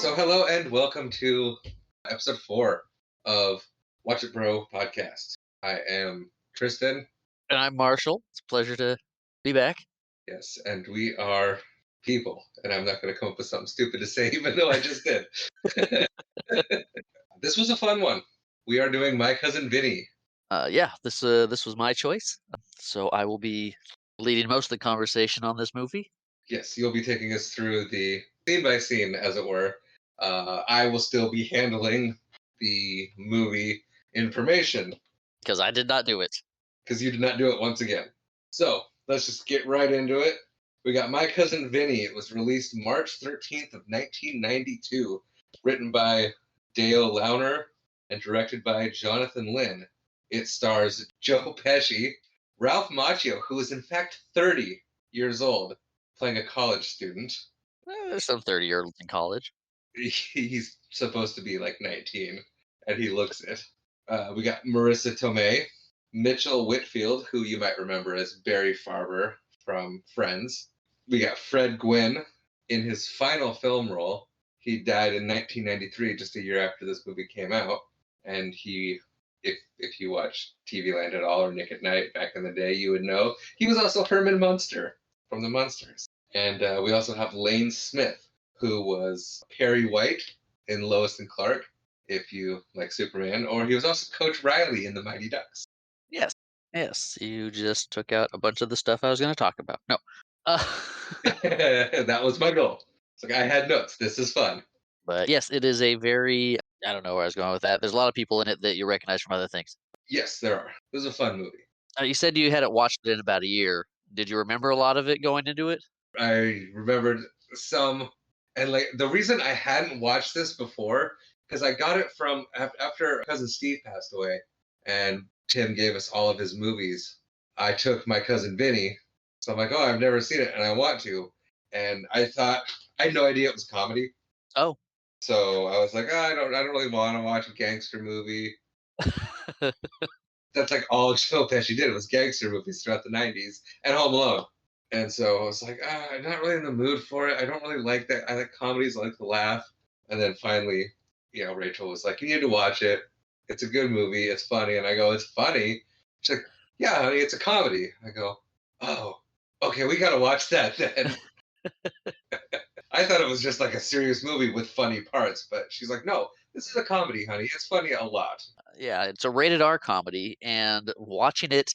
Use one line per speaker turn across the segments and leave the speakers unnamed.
So, hello and welcome to episode 4 of Watch It Bro podcast. I am Tristan,
And I'm Marshall. It's a pleasure to be back.
yes, and we are people. And I'm not going to come up with something stupid to say, even though I just did. This was a fun one. We are doing My Cousin Vinny.
This was my choice, so I will be leading most of the conversation on this movie
Yes, you'll be taking us through the scene by scene, as it were. I will still be handling the movie information
because I did not do it.
because you did not do it once again. So let's just get right into it. We got My Cousin Vinny. It was released March 13th of 1992, written by Dale Launer and directed by Jonathan Lynn. It stars Joe Pesci, Ralph Macchio, who is in fact 30 years old, playing a college student.
There's some 30-year-olds in college.
He's supposed to be like 19, and he looks it. We got Marissa Tomei, Mitchell Whitfield, who you might remember as Barry Farber from Friends. We got Fred Gwynne in his final film role. He died in 1993, just a year after this movie came out. And if you watch TV Land at all or Nick at Night back in the day, you would know he was also Herman Munster from the Munsters. And we also have Lane Smith, who was Perry White in Lois and Clark, if you like Superman, or he was also Coach Riley in the Mighty Ducks.
Yes, yes. You just took out a bunch of the stuff I was going to talk about. No, uh,
That was my goal. It's like I had notes. This is fun.
but yes, it is a very. I don't know where I was going with that. There's a lot of people in it that you recognize from other things.
Yes, there are. It was a fun movie.
You said you hadn't watched it in about a year. Did you remember a lot of it going into it?
I remembered some, and like the reason I hadn't watched this before because I got it from after cousin Steve passed away, and Tim gave us all of his movies. I took My Cousin Vinny, so I'm like, oh, I've never seen it, and I want to. And I thought I had no idea it was comedy,
Oh,
so I was like, oh, I don't really want to watch a gangster movie. That's like all Joe Pesci did was gangster movies throughout the '90s and Home Alone. And so I was like, I'm not really in the mood for it. I don't really like that. I like comedies, I like to laugh. And then finally, Rachel was like, you need to watch it. It's a good movie. It's funny. And I go, it's funny. She's like, yeah, honey, it's a comedy. I go, oh, okay, we got to watch that then. I thought it was just like a serious movie with funny parts, but she's like, no, this is a comedy, honey. It's funny a lot.
yeah, it's a rated R comedy, and watching it,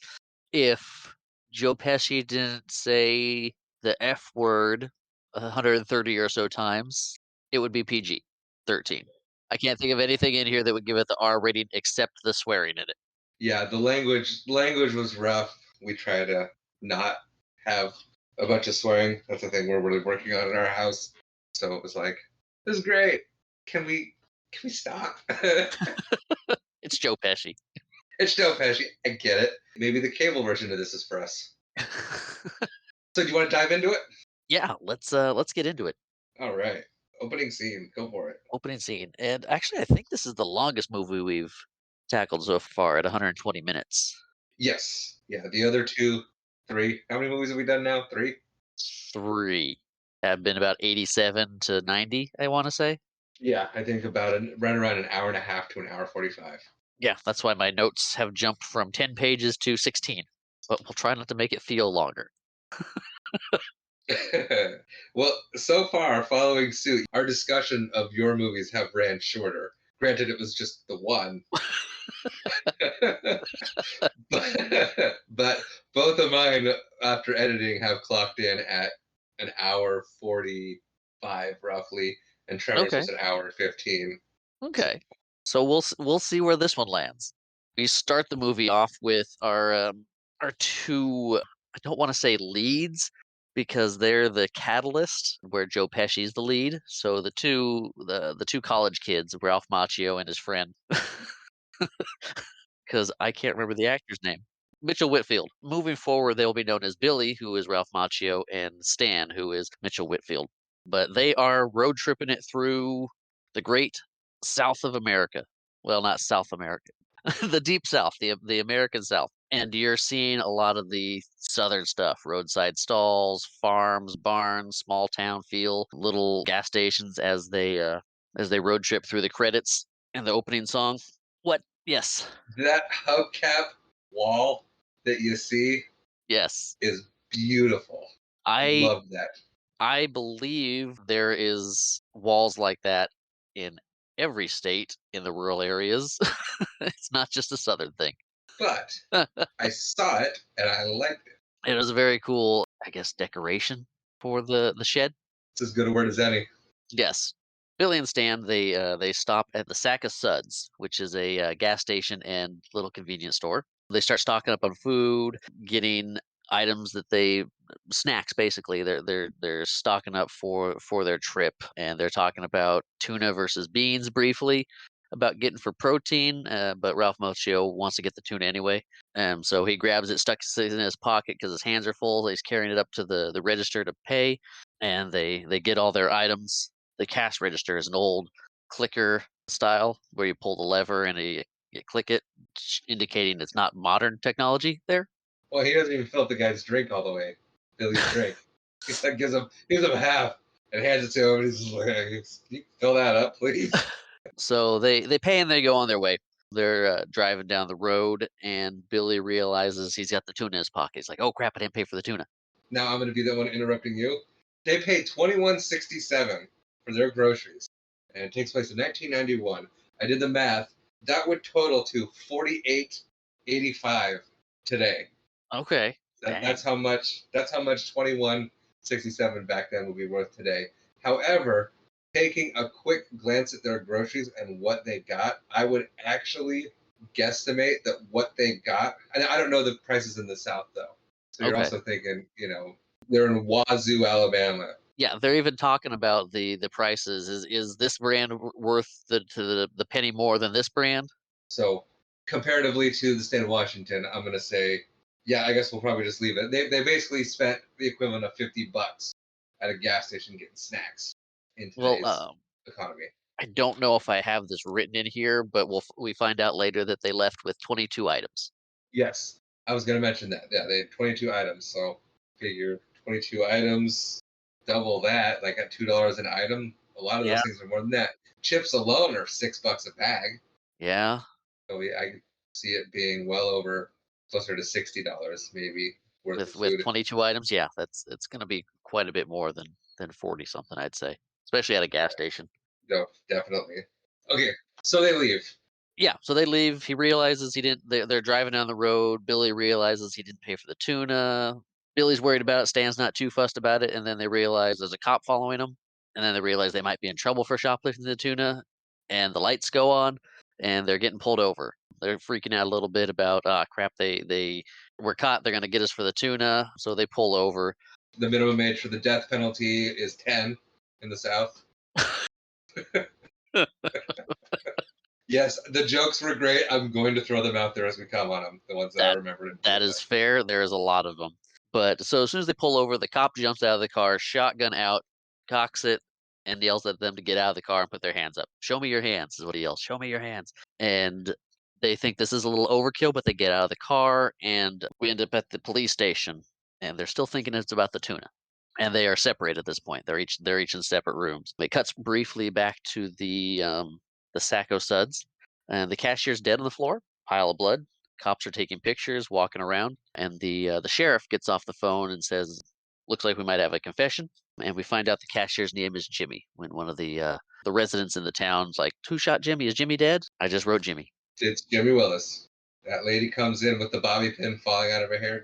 if Joe Pesci didn't say the F word 130 or so times, it would be PG-13. I can't think of anything in here that would give it the R rating except the swearing in it.
Yeah, the language was rough. We try to not have a bunch of swearing. That's the thing we're really working on in our house. So it was like, this is great. Can we stop?
It's Joe Pesci.
It's Joe Pesci. I get it. Maybe the cable version of this is for us. So do you want to dive into it?
Yeah, let's get into it.
All right. Opening scene. Go for it.
Opening scene. And actually I think this is the longest movie we've tackled so far at 120 minutes.
Yes. Yeah. The other two, three. How many movies have we done now? Three?
3 have been about 87 to 90, I want to say.
Yeah, I think right around an hour and a half to an hour 45.
Yeah, that's why my notes have jumped from 10 pages to 16. But we'll try not to make it feel longer.
Well, so far, following suit, our discussion of your movies have ran shorter. Granted, it was just the one. but both of mine, after editing, have clocked in at an hour 45, roughly, and Trevor's
Okay.
was an hour 15.
Okay. So we'll see where this one lands. We start the movie off with our two, I don't want to say leads because they're the catalyst where Joe Pesci's the lead. So the two college kids, Ralph Macchio and his friend. Because I can't remember the actor's name. Mitchell Whitfield. Moving forward, they'll be known as Billy, who is Ralph Macchio, and Stan, who is Mitchell Whitfield. But they are road tripping it through the great South of America. Well, not South America, the deep South, the American South. And you're seeing a lot of the Southern stuff: roadside stalls, farms, barns, small town feel, little gas stations as they as they road trip through the credits and the opening song. What? Yes.
That hubcap wall that you see
Yes.
is beautiful. I
I
love that.
I believe there is walls like that in every state in the rural areas. It's not just a southern thing.
But I saw it and I liked it.
It was a very cool, I guess, decoration for the shed.
It's as good a word as any.
Yes. Billy and Stan, they stop at the Sack of Suds, which is a, gas station and little convenience store. They start stocking up on food, getting items that they snacks basically. They're stocking up for their trip, and they're talking about tuna versus beans briefly, about getting for protein, but Ralph Macchio wants to get the tuna anyway. So he grabs it, stuck it in his pocket because his hands are full. He's carrying it up to the register to pay, and they get all their items. The cash register is an old clicker style where you pull the lever and you click it, indicating it's not modern technology there.
Well, he doesn't even fill up the guy's drink all the way. Billy's drink. He like gives him half and hands it to him. And he's just like, "Hey, can you fill that up, please?"
So they pay and they go on their way. They're driving down the road, and Billy realizes he's got the tuna in his pocket. He's like, "Oh crap! I didn't pay for the tuna."
Now I'm going to be the one interrupting you. They pay $21.67 for their groceries, and it takes place in 1991. I did the math. That would total to $48.85 today.
Okay,
That's
dang.
how much. That's how much 21.67 back then would be worth today. However, taking a quick glance at their groceries and what they got, I would actually guesstimate that what they got. And I don't know the prices in the South though. So you're
Okay,
also thinking, they're in Wazoo, Alabama.
yeah, they're even talking about the prices. Is this brand worth the penny more than this brand?
So comparatively to the state of Washington, I'm gonna say, yeah, I guess we'll probably just leave it. They basically spent the equivalent of $50 at a gas station getting snacks in
Well,
today's economy.
I don't know if I have this written in here, but we find out later that they left with 22 items.
Yes, I was gonna mention that. Yeah, they had 22 items. So figure 22 items, double that, like at $2 an item. A lot of
Yeah.
those things are more than that. Chips alone are $6 a bag.
Yeah,
So I see it being well over closer to $60 maybe worth of
with
food.
22 items, yeah, it's gonna be quite a bit more than 40 something, I'd say, especially at a gas station.
No, definitely. Okay, so they leave.
Yeah, so they leave. He realizes he didn't. They're driving down the road. Billy realizes he didn't pay for the tuna. Billy's worried about it. Stan's not too fussed about it. And then they realize there's a cop following them. And then they realize they might be in trouble for shoplifting the tuna. And the lights go on, and they're getting pulled over. They're freaking out a little bit about, ah, crap, they were caught. They're going to get us for the tuna. So they pull over.
The minimum age for the death penalty is 10 in the South. Yes, the jokes were great. I'm going to throw them out there as we come on them, the ones that I
That
remembered and
that
pulled
is
up.
fair. There is a lot of them. But so as soon as they pull over, the cop jumps out of the car, shotgun out, cocks it, and yells at them to get out of the car and put their hands up. "Show me your hands," is what he yells. "Show me your hands." And they think this is a little overkill, but they get out of the car, and we end up at the police station, and they're still thinking it's about the tuna. And they are separated at this point. They're each in separate rooms. It cuts briefly back to the Sacco Suds, and the cashier's dead on the floor, pile of blood. Cops are taking pictures, walking around, and the sheriff gets off the phone and says, "Looks like we might have a confession." And we find out the cashier's name is Jimmy. When one of the residents in the town's like, "Who shot Jimmy? Is Jimmy dead?" I just wrote Jimmy.
It's Jimmy Willis. That lady comes in with the bobby pin falling out of her hair,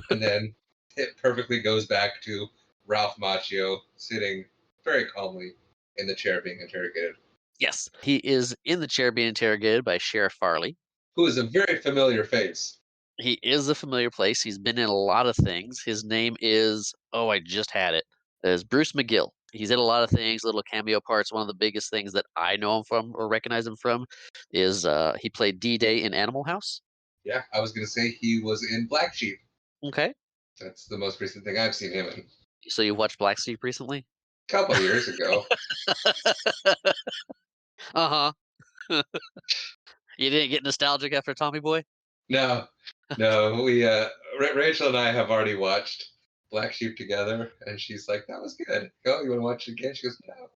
and then it perfectly goes back to Ralph Macchio sitting very calmly in the chair being interrogated,
Yes, he is in the chair being interrogated by Sheriff Farley.
who is a very familiar face.
He is a familiar place. He's been in a lot of things. His name is, oh, I just had it. Is Bruce McGill. He's in a lot of things, little cameo parts. One of the biggest things that I know him from or recognize him from is he played D-Day in Animal House.
Yeah, I was going to say he was in Black Sheep.
Okay.
That's the most recent thing I've seen him in.
So you watched Black Sheep recently?
A couple of years ago.
Uh-huh. You didn't get nostalgic after Tommy Boy?
No, no, we Rachel and I have already watched Black Sheep together, and she's like, "That was good. Go, you want to watch it again?" She goes, "No."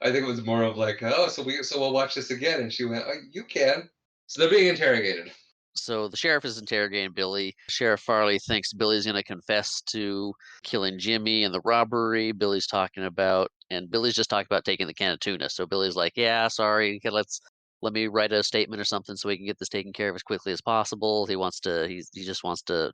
I think it was more of like, oh, so we'll watch this again, and she went, oh, you can. So they're being interrogated.
So the sheriff is interrogating Billy. Sheriff Farley thinks Billy's going to confess to killing Jimmy and the robbery Billy's just talking about taking the can of tuna. So Billy's like, "Yeah, sorry, okay, let me write a statement or something so we can get this taken care of as quickly as possible." He just wants to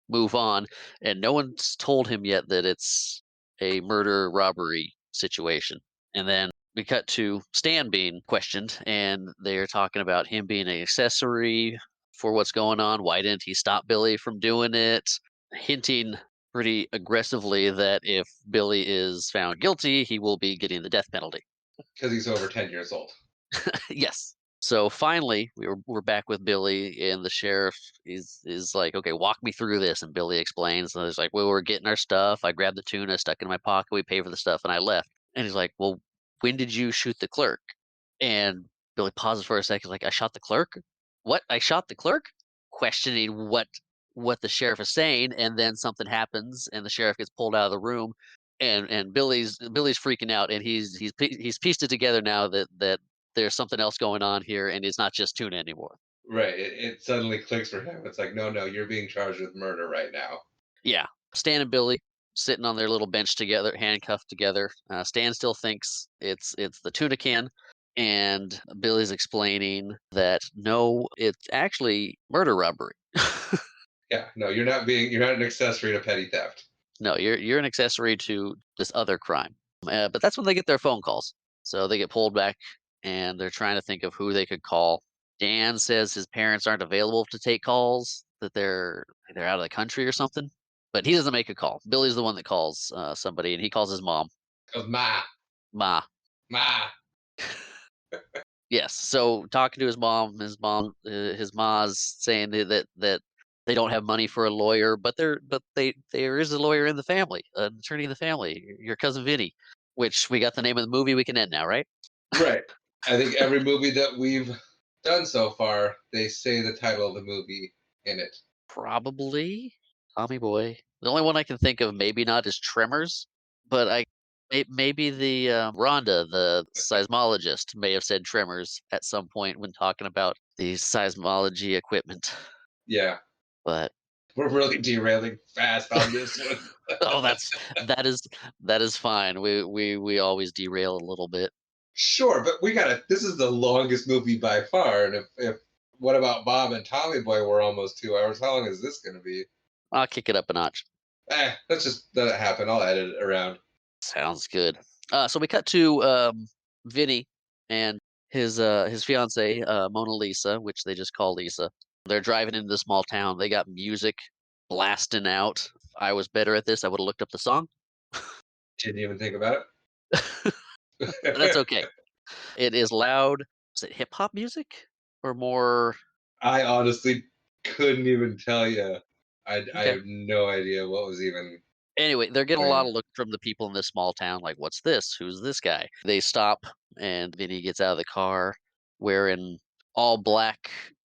move on, and no one's told him yet that it's a murder robbery situation. And then we cut to Stan being questioned, and they're talking about him being an accessory for what's going on. Why didn't he stop Billy from doing it? Hinting pretty aggressively that if Billy is found guilty, he will be getting the death penalty.
Because he's over 10 years old.
Yes. So finally, we're back with Billy, and the sheriff is like, "Okay, walk me through this." And Billy explains, and he's like, "Well, we're getting our stuff. I grabbed the tuna, stuck it in my pocket. We paid for the stuff, and I left." And he's like, "Well, when did you shoot the clerk?" And Billy pauses for a second, like, "I shot the clerk? What? I shot the clerk?" Questioning what the sheriff is saying, and then something happens, and the sheriff gets pulled out of the room, and Billy's freaking out, and he's pieced it together now that there's something else going on here, and it's not just tuna anymore.
Right. It suddenly clicks for him. It's like, no, no, you're being charged with murder right now.
Yeah, Stan and Billy sitting on their little bench together, handcuffed together. Stan still thinks it's the tuna can, and Billy's explaining that no, it's actually murder robbery.
Yeah, no, you're not an accessory to petty theft.
No, you're an accessory to this other crime. But that's when they get their phone calls. So they get pulled back, and they're trying to think of who they could call. Dan says his parents aren't available to take calls, that they're out of the country or something. But he doesn't make a call. Billy's the one that calls somebody, and he calls his mom,
Goes,
Ma.
ma.
Yes. So talking to his ma's saying that they don't have money for a lawyer, but there is a lawyer in the family, an attorney in the family, your cousin Vinny, which we got the name of the movie. We can end now, right?
Right. I think every movie that we've done so far, they say the title of the movie in it.
Probably Tommy Boy. The only one I can think of, maybe not, is Tremors, but maybe the Rhonda, the seismologist, may have said Tremors at some point when talking about the seismology equipment,
Yeah.
but
We're really derailing fast on this one.
oh, that is that is fine. We always derail a little bit.
Sure, but we gotta this is the longest movie by far. And if what about Bob and Tommy Boy were almost 2 hours, how long is this gonna be?
I'll kick it up a notch.
Let's just let it happen. I'll edit it around.
Sounds good. So we cut to Vinny and his fiance Mona Lisa, which they just call Lisa. They're driving into the small town. They got music blasting out. If I was better at this, I would have looked up the song.
Didn't even think about
That's
it.
okay. It is loud. Is it hip hop music or more?
I honestly couldn't even tell you. I
Okay.
have no idea what was even
Anyway, they're getting a lot
playing.
of look from the people in this small town, like, "What's this? Who's this guy?" They stop, and Vinny gets out of the car wearing all black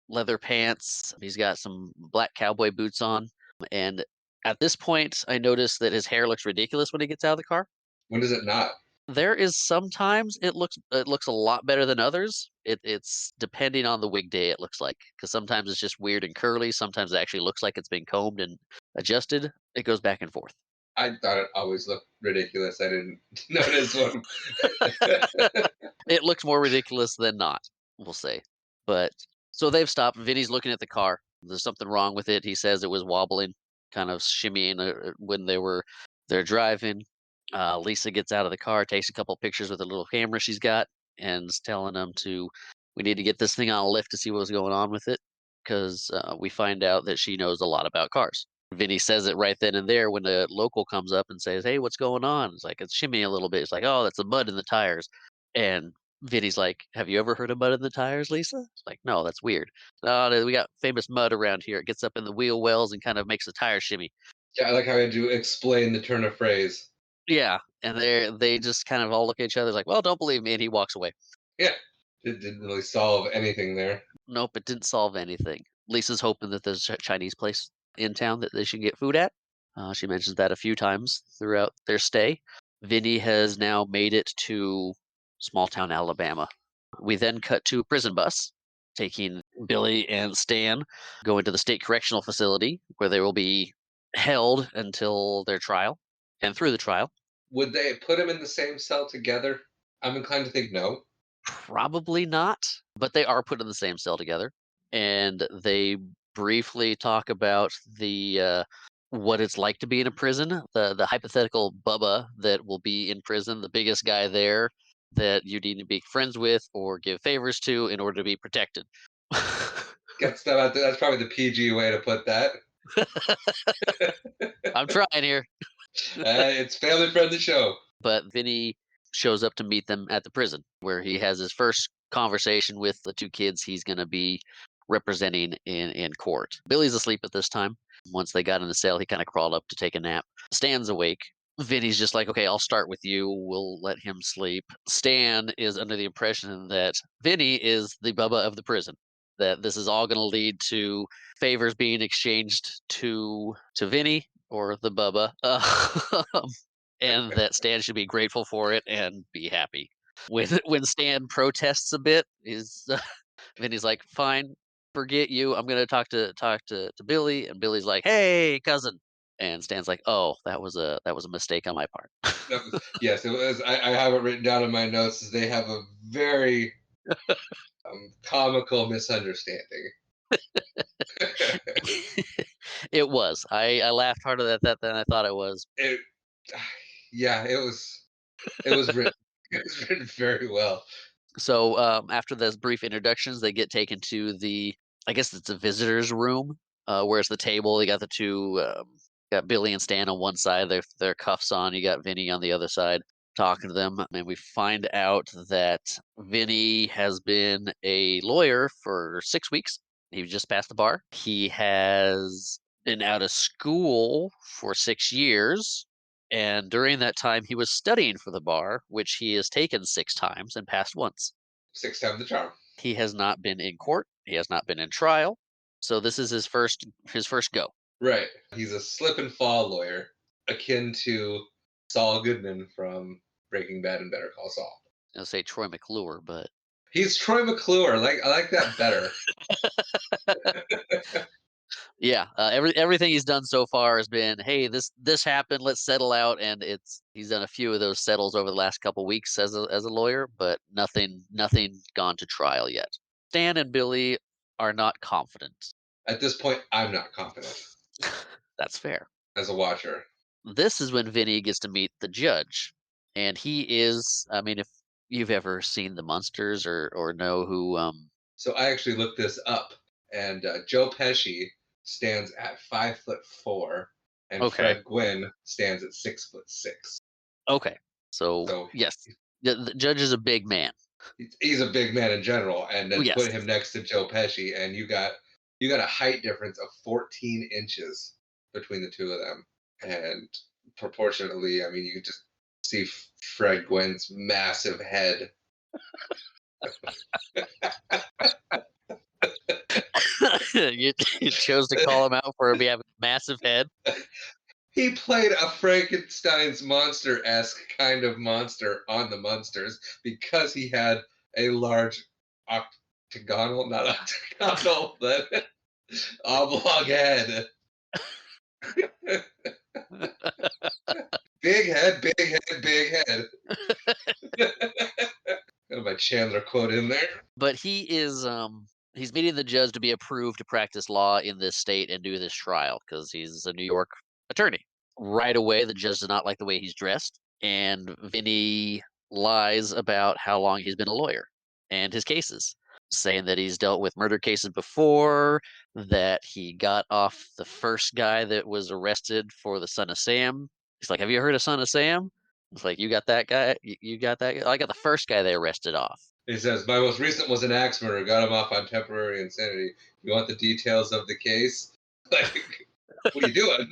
leather pants. He's got some black cowboy boots on, and at this point, I notice that his hair looks ridiculous when he gets out of the car.
When does it not?
There is sometimes it looks a lot better than others. It's depending on the wig day, it looks like, because sometimes it's just weird and curly, sometimes it actually looks like it's been combed and adjusted. It goes back and forth.
I thought it always looked ridiculous. I didn't notice one.
It looks more ridiculous than not, we'll say. But so they've stopped. Vinny's looking at the car. There's something wrong with it. He says it was wobbling, kind of shimmying when they're driving. Lisa gets out of the car, takes a couple pictures with a little camera she's got, and is telling them we need to get this thing on a lift to see what's going on with it, because we find out that she knows a lot about cars. Vinny says it right then and there when the local comes up and says, "Hey, what's going on?" It's like, "It's shimmying a little bit." It's like, "Oh, that's the mud in the tires." And Vinny's like, "Have you ever heard of mud in the tires, Lisa?" It's like, "No, that's weird." "Oh, we got famous mud around here. It gets up in the wheel wells and kind of makes the tire shimmy."
Yeah, I like how I had to explain the turn of phrase.
Yeah, and they just kind of all look at each other like, "Well, don't believe me," and he walks away.
Yeah, it didn't really solve anything there.
Nope, it didn't solve anything. Lisa's hoping that there's a Chinese place in town that they should get food at. She mentions that a few times throughout their stay. Vinny has now made it to small town Alabama. We then cut to a prison bus, taking Billy and Stan, going to the state correctional facility where they will be held until their trial and through the trial.
Would they put him in the same cell together? I'm inclined to think no.
Probably not, but they are put in the same cell together, and they briefly talk about what it's like to be in a prison. The hypothetical Bubba that will be in prison, the biggest guy there that you need to be friends with or give favors to in order to be protected.
Get stuff out there. That's probably the PG way to put that.
I'm trying here.
It's family friendly show.
But Vinny shows up to meet them at the prison where he has his first conversation with the two kids he's going to be representing in court. Billy's asleep at this time. Once they got in the cell, he kind of crawled up to take a nap. Stan's awake. Vinny's just like, okay, I'll start with you. We'll let him sleep. Stan is under the impression that Vinny is the Bubba of the prison, that this is all going to lead to favors being exchanged to Vinny or the Bubba. And that Stan should be grateful for it and be happy. When Stan protests a bit, is Vinny's like, "Fine, forget you. I'm gonna talk to Billy." And Billy's like, "Hey, cousin." And Stan's like, "Oh, that was a mistake on my part."
Yes, it was. I have it written down in my notes. Is they have a very comical misunderstanding.
It was. I laughed harder at that than I thought it was.
It, yeah, it was. It was written. It was written very well.
So after those brief introductions, they get taken to I guess it's a visitor's room, where's the table. They got the two, got Billy and Stan on one side, their cuffs on. You got Vinny on the other side, talking to them, and we find out that Vinny has been a lawyer for 6 weeks. He just passed the bar. He has been out of school for 6 years. And during that time, he was studying for the bar, which he has taken 6 times and passed once.
6 times the charm.
He has not been in court. He has not been in trial. So this is his first go.
Right. He's a slip and fall lawyer, akin to Saul Goodman from Breaking Bad and Better Call Saul.
I'll say Troy McClure, but
He's Troy McClure. I like that better.
yeah, everything he's done so far has been, hey, this happened, let's settle out, and he's done a few of those settles over the last couple weeks as a lawyer, but nothing gone to trial yet. Stan and Billy are not confident.
At this point, I'm not confident
That's fair.
as a watcher.
This is when Vinny gets to meet the judge, and he is. I mean, if you've ever seen the Munsters or know who,
So I actually looked this up, and Joe Pesci stands at 5'4", and
okay,
Fred Gwynne stands at 6'6".
okay, so
So
yes, the judge is a big man.
he's a big man in general, and then
Yes,
put him next to Joe Pesci, and you got a height difference of 14 inches between the two of them, and proportionately, I mean, you could just see Fred Gwynne's massive head.
you chose to call him out for having a massive head.
He played a Frankenstein's monster-esque kind of monster on the Munsters because he had a large octagonal, not octagonal, but oblong head. Big head, big head, big head. Got my Chandler quote in there.
But he's meeting the judge to be approved to practice law in this state and do this trial because he's a New York attorney. Right away, the judge does not like the way he's dressed, and Vinny lies about how long he's been a lawyer and his cases, saying that he's dealt with murder cases before, that he got off the first guy that was arrested for the Son of Sam. He's like, "Have you heard of Son of Sam?" It's like, "You got that guy? You got that guy? I got the first guy they arrested off."
He says, my most recent was an axe murder. Got him off on temporary insanity. You want the details of the case? Like, what are you doing?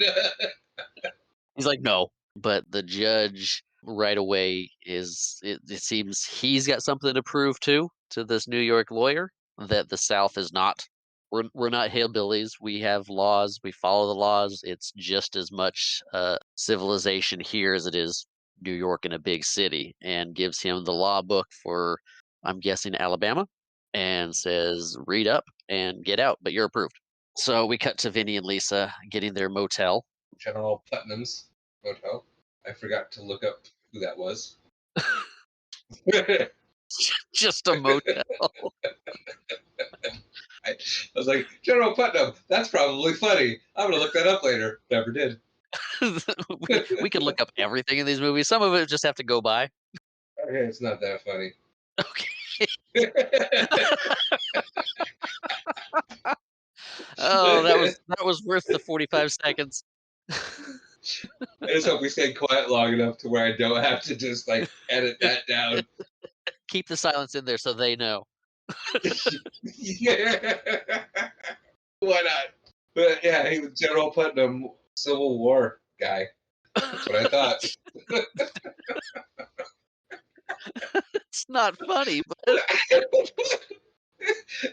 He's like, "No." But the judge right away it seems he's got something to prove to this New York lawyer, that the South is not. We're not hillbillies. We have laws. We follow the laws. It's just as much civilization here as it is New York in a big city and gives him the law book for, I'm guessing, Alabama, and says, read up and get out, but you're approved. So we cut to Vinny and Lisa getting their motel.
General Putnam's hotel. I forgot to look up who that was.
Just a motel.
I was like, General Putnam, that's probably funny. I'm gonna look that up later. Never did.
We could look up everything in these movies. Some of it just have to go by.
Okay, it's not that funny.
Okay. Oh, that was worth the 45 seconds.
I just hope we stay quiet long enough to where I don't have to just like edit that down.
Keep the silence in there so they know.
Yeah. Why not? But yeah, he was General Putnam, Civil War guy. That's what I thought.
It's not funny, but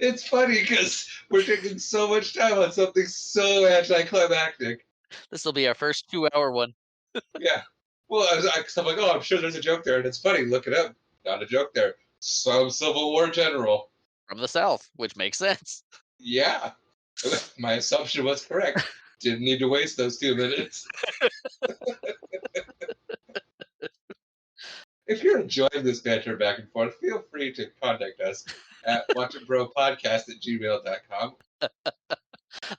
It's funny because we're taking so much time on something so anticlimactic.
this will be our first 2-hour one.
Yeah. Well, I'm like, oh, I'm sure there's a joke there, and it's funny. Look it up. Not a joke there. Some Civil War general.
From the South, which makes sense.
Yeah. My assumption was correct. Didn't need to waste those 2 minutes. If you're enjoying this banter back and forth, feel free to contact us at watchitbropodcast@gmail.com.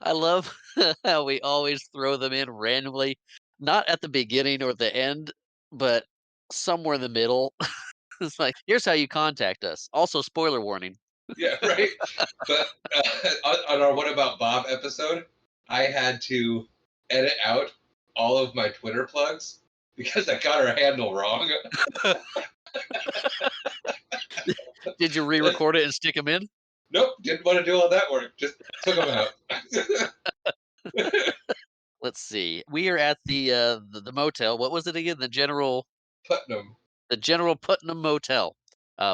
I love how we always throw them in randomly, not at the beginning or the end, but somewhere in the middle. It's like, here's how you contact us. Also, spoiler warning.
Yeah, right. But on our What About Bob episode, I had to edit out all of my Twitter plugs because I got our handle wrong.
Did you re-record it and stick them in?
Nope, didn't want to do all that work. Just took them out.
Let's see. We are at the motel. What was it again?
Putnam.
The General Putnam Motel.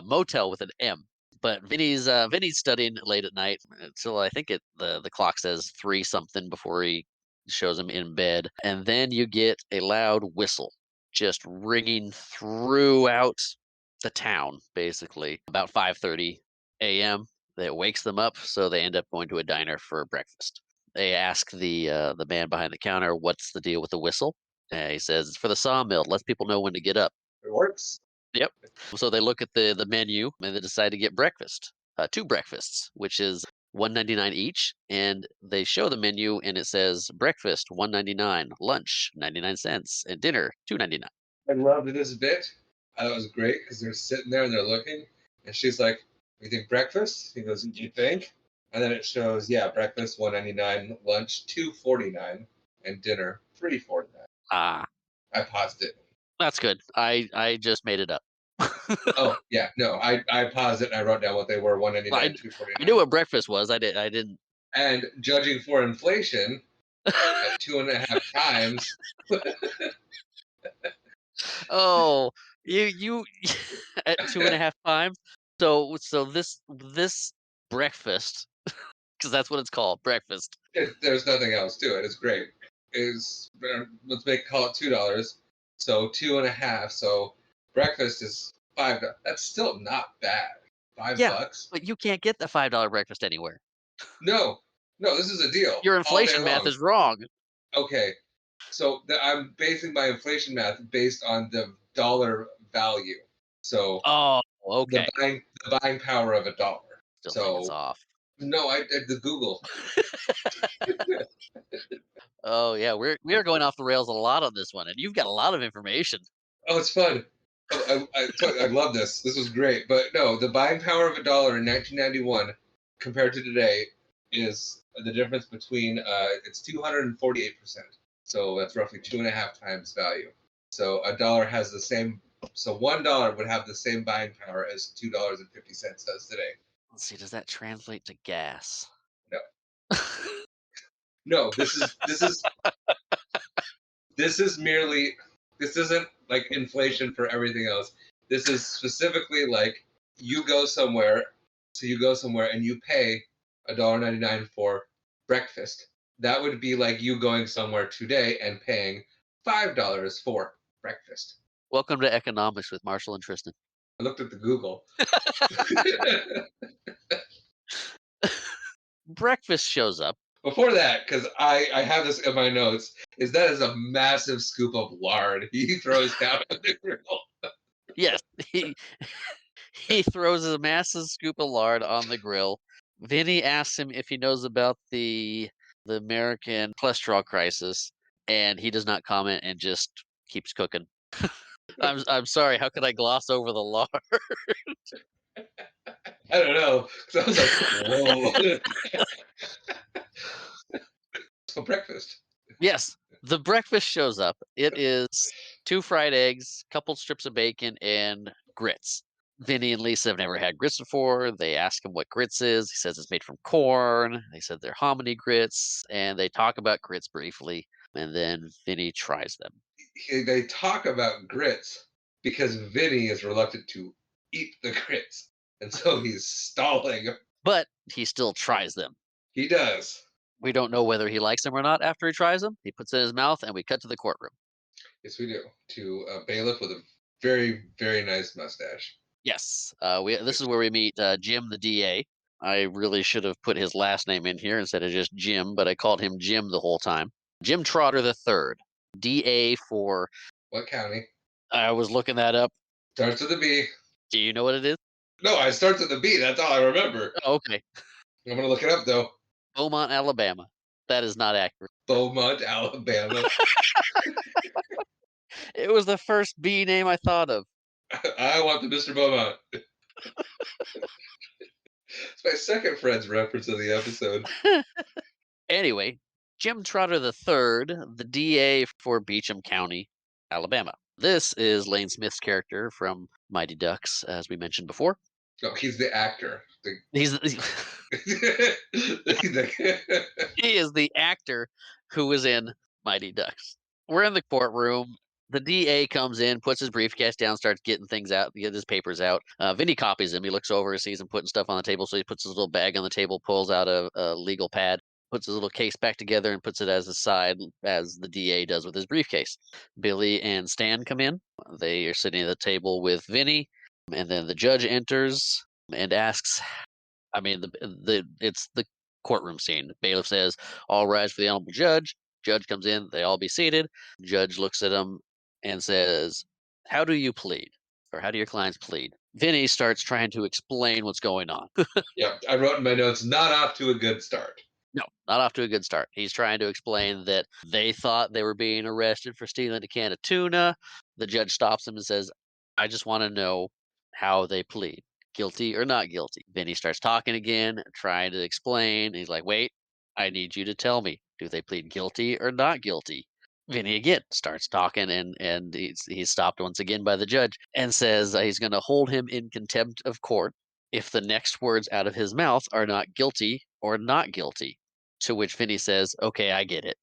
Motel with an M. But Vinny's studying late at night until I think the clock says 3 something before he shows him in bed. And then you get a loud whistle just ringing throughout the town, basically, about 5:30 a.m. That wakes them up, so they end up going to a diner for breakfast. They ask the man behind the counter, "What's the deal with the whistle?" He says, "It's for the sawmill. It lets people know when to get up."
It works.
Yep. So they look at the menu and they decide to get breakfast, 2 breakfasts, which is 1.99 each. And they show the menu and it says breakfast 1.99, lunch 99 cents, and dinner 2.99.
I loved this bit. I thought it was great because they're sitting there and they're looking, and she's like, "You think breakfast?" He goes, "You think?" And then it shows, yeah, breakfast 1.99, lunch 2.49, and dinner 3.49.
Ah,
I paused it.
that's good. I just made it up.
Oh yeah, no, I paused it and I wrote down what they were: 1.99,
I knew
2.49.
what breakfast was. I didn't.
And judging for inflation at 2.5 times,
Oh, you at 2.5 times. So this breakfast, because that's what it's called, breakfast.
there's nothing else to it. It's great. Is let's call it $2. So 2.5. So breakfast is $5. That's still not bad. Five
Yeah,
bucks.
but you can't get the $5 breakfast anywhere.
No, no, this is a deal
Your
all day
inflation math
long.
is wrong.
Okay, so I'm basing my inflation math based on the dollar value. So
Oh,
the
okay.
buying power of a dollar.
Still think it's
So
off.
no, I did the Google.
Oh yeah, we are going off the rails a lot on this one, and you've got a lot of information.
Oh, it's fun. I love this. This was great. But no, the buying power of a dollar in 1991 compared to today is the difference between it's 248%. So that's roughly 2.5 times value. So a dollar has the same. So $1 would have the same buying power as $2.50 does today.
Let's see, does that translate to gas?
No, no. This is merely. This isn't like inflation for everything else. This is specifically like you go somewhere. So you go somewhere and you pay $1.99 for breakfast. That would be like you going somewhere today and paying $5 for breakfast.
Welcome to economics with Marshall and Tristan.
I looked at the Google.
Breakfast shows up.
Before that, because I have this in my notes, that is a massive scoop of lard he throws down on the grill.
Yes, he throws a massive scoop of lard on the grill. Vinny asks him if he knows about the American cholesterol crisis, and he does not comment and just keeps cooking. I'm sorry. How could I gloss over the lard?
I don't know. So I was like, whoa. For breakfast.
Yes, the breakfast shows up. It is 2 fried eggs, couple strips of bacon, and grits. Vinny and Lisa have never had grits before. They ask him what grits is. He says it's made from corn. They said they're hominy grits, and they talk about grits briefly, and then Vinny tries them.
They talk about grits because Vinny is reluctant to eat the grits. And so he's stalling.
But he still tries them.
He does.
We don't know whether he likes them or not after he tries them. He puts it in his mouth, and we cut to the courtroom.
Yes, we do. To a bailiff with a very, very nice mustache.
Yes, this is where we meet Jim, the DA. I really should have put his last name in here instead of just Jim, but I called him Jim the whole time. Jim Trotter the third, DA for.
What county?
I was looking that up.
Starts with a B.
Do you know what it is?
No, it starts with a B. That's all I remember.
Oh, okay.
I'm going to look it up, though.
Beaumont, Alabama. That is not accurate.
Beaumont, Alabama.
It was the first B name I thought of.
I want the Mr. Beaumont. It's my second Fred's reference of the episode.
Anyway, Jim Trotter the third, the DA for Beecham County, Alabama. This is Lane Smith's character from Mighty Ducks, as we mentioned before.
No, he's the actor.
He is the actor who was in Mighty Ducks. We're in the courtroom. The DA comes in, puts his briefcase down, starts getting things out, get his papers out. Vinny copies him. He looks over, sees him putting stuff on the table, so he puts his little bag on the table, pulls out a legal pad, puts his little case back together, and puts it as a side, as the DA does with his briefcase. Billy and Stan come in. They are sitting at the table with Vinny, and then the judge enters and asks, it's the courtroom scene. Bailiff says, "All rise for the honorable judge." Judge comes in. They all be seated. Judge looks at him and says, "How do you plead? Or how do your clients plead?" Vinny starts trying to explain what's going on.
Yep, I wrote in my notes, not off to a good start.
No, not off to a good start. He's trying to explain that they thought they were being arrested for stealing a can of tuna. The judge stops him and says, "I just want to know how they plead. Guilty or not guilty?" Vinny starts talking again, trying to explain. He's like, "Wait, I need you to tell me. Do they plead guilty or not guilty?" Vinny again starts talking, and he's stopped once again by the judge and says he's going to hold him in contempt of court if the next words out of his mouth are not guilty or not guilty. To which Vinny says, "Okay, I get it."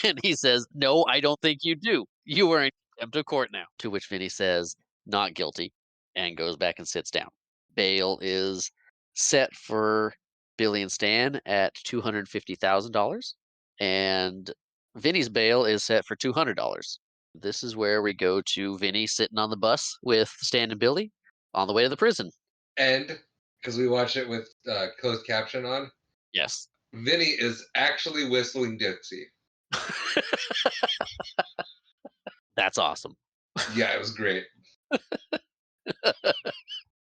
And he says, "No, I don't think you do. You are in contempt of court now." To which Vinny says, "Not guilty," and goes back and sits down. Bail is set for Billy and Stan at $250,000, and Vinny's bail is set for $200. This is where we go to Vinny sitting on the bus with Stan and Billy on the way to the prison.
And because we watch it with closed caption on,
Yes.
Vinny is actually whistling Dixie.
That's awesome.
Yeah, it was great.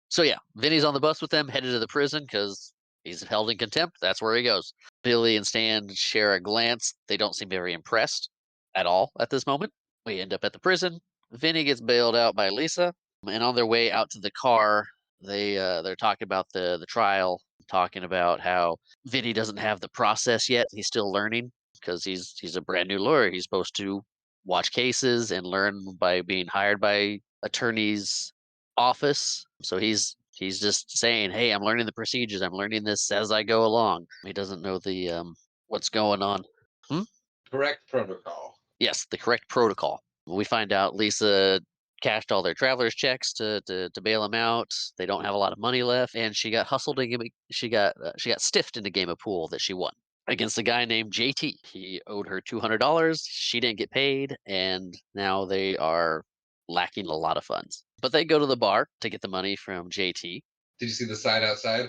So yeah, Vinny's on the bus with them, headed to the prison because he's held in contempt. That's where he goes. Billy and Stan share a glance. They don't seem very impressed at all at this moment. We end up at the prison. Vinny gets bailed out by Lisa, and on their way out to the car, they're talking about the trial, talking about how Vinny doesn't have the process yet. He's still learning because he's a brand new lawyer. He's supposed to watch cases and learn by being hired by attorneys' office. So he's just saying, "Hey, I'm learning the procedures. I'm learning this as I go along." He doesn't know the what's going on.
Correct protocol.
Yes, the correct protocol. We find out Lisa cashed all their travelers' checks to bail him out. They don't have a lot of money left, and she got hustled in she got stiffed in a game of pool that she won against a guy named JT. He owed her $200. She didn't get paid, and now they are lacking a lot of funds. But they go to the bar to get the money from JT.
Did you see the sign outside?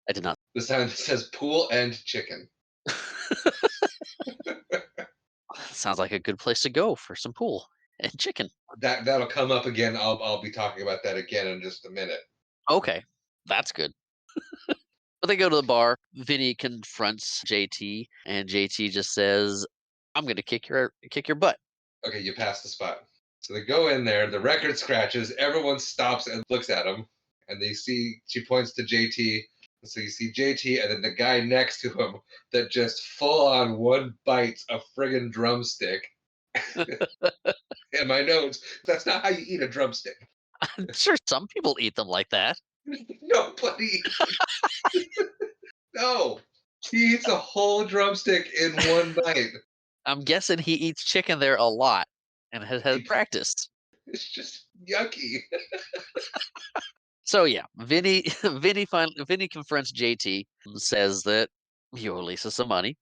I did not.
The sign that says pool and chicken.
Sounds like a good place to go for some pool and chicken.
That'll come up again. I'll be talking about that again in just a minute.
Okay, that's good. But they go to the bar. Vinny confronts JT, and JT just says, "I'm gonna kick your butt."
Okay, you passed the spot. So they go in there, the record scratches, everyone stops and looks at him, and they see she points to JT. So you see JT and then the guy next to him that just full on one bites a friggin' drumstick. In my notes, that's not how you eat a drumstick.
I'm sure some people eat them like that.
Nobody. No. He eats a whole drumstick in one bite.
I'm guessing he eats chicken there a lot and has had practice.
It's just yucky.
So yeah, Vinny Vinny confronts JT and says that he owe Lisa some money,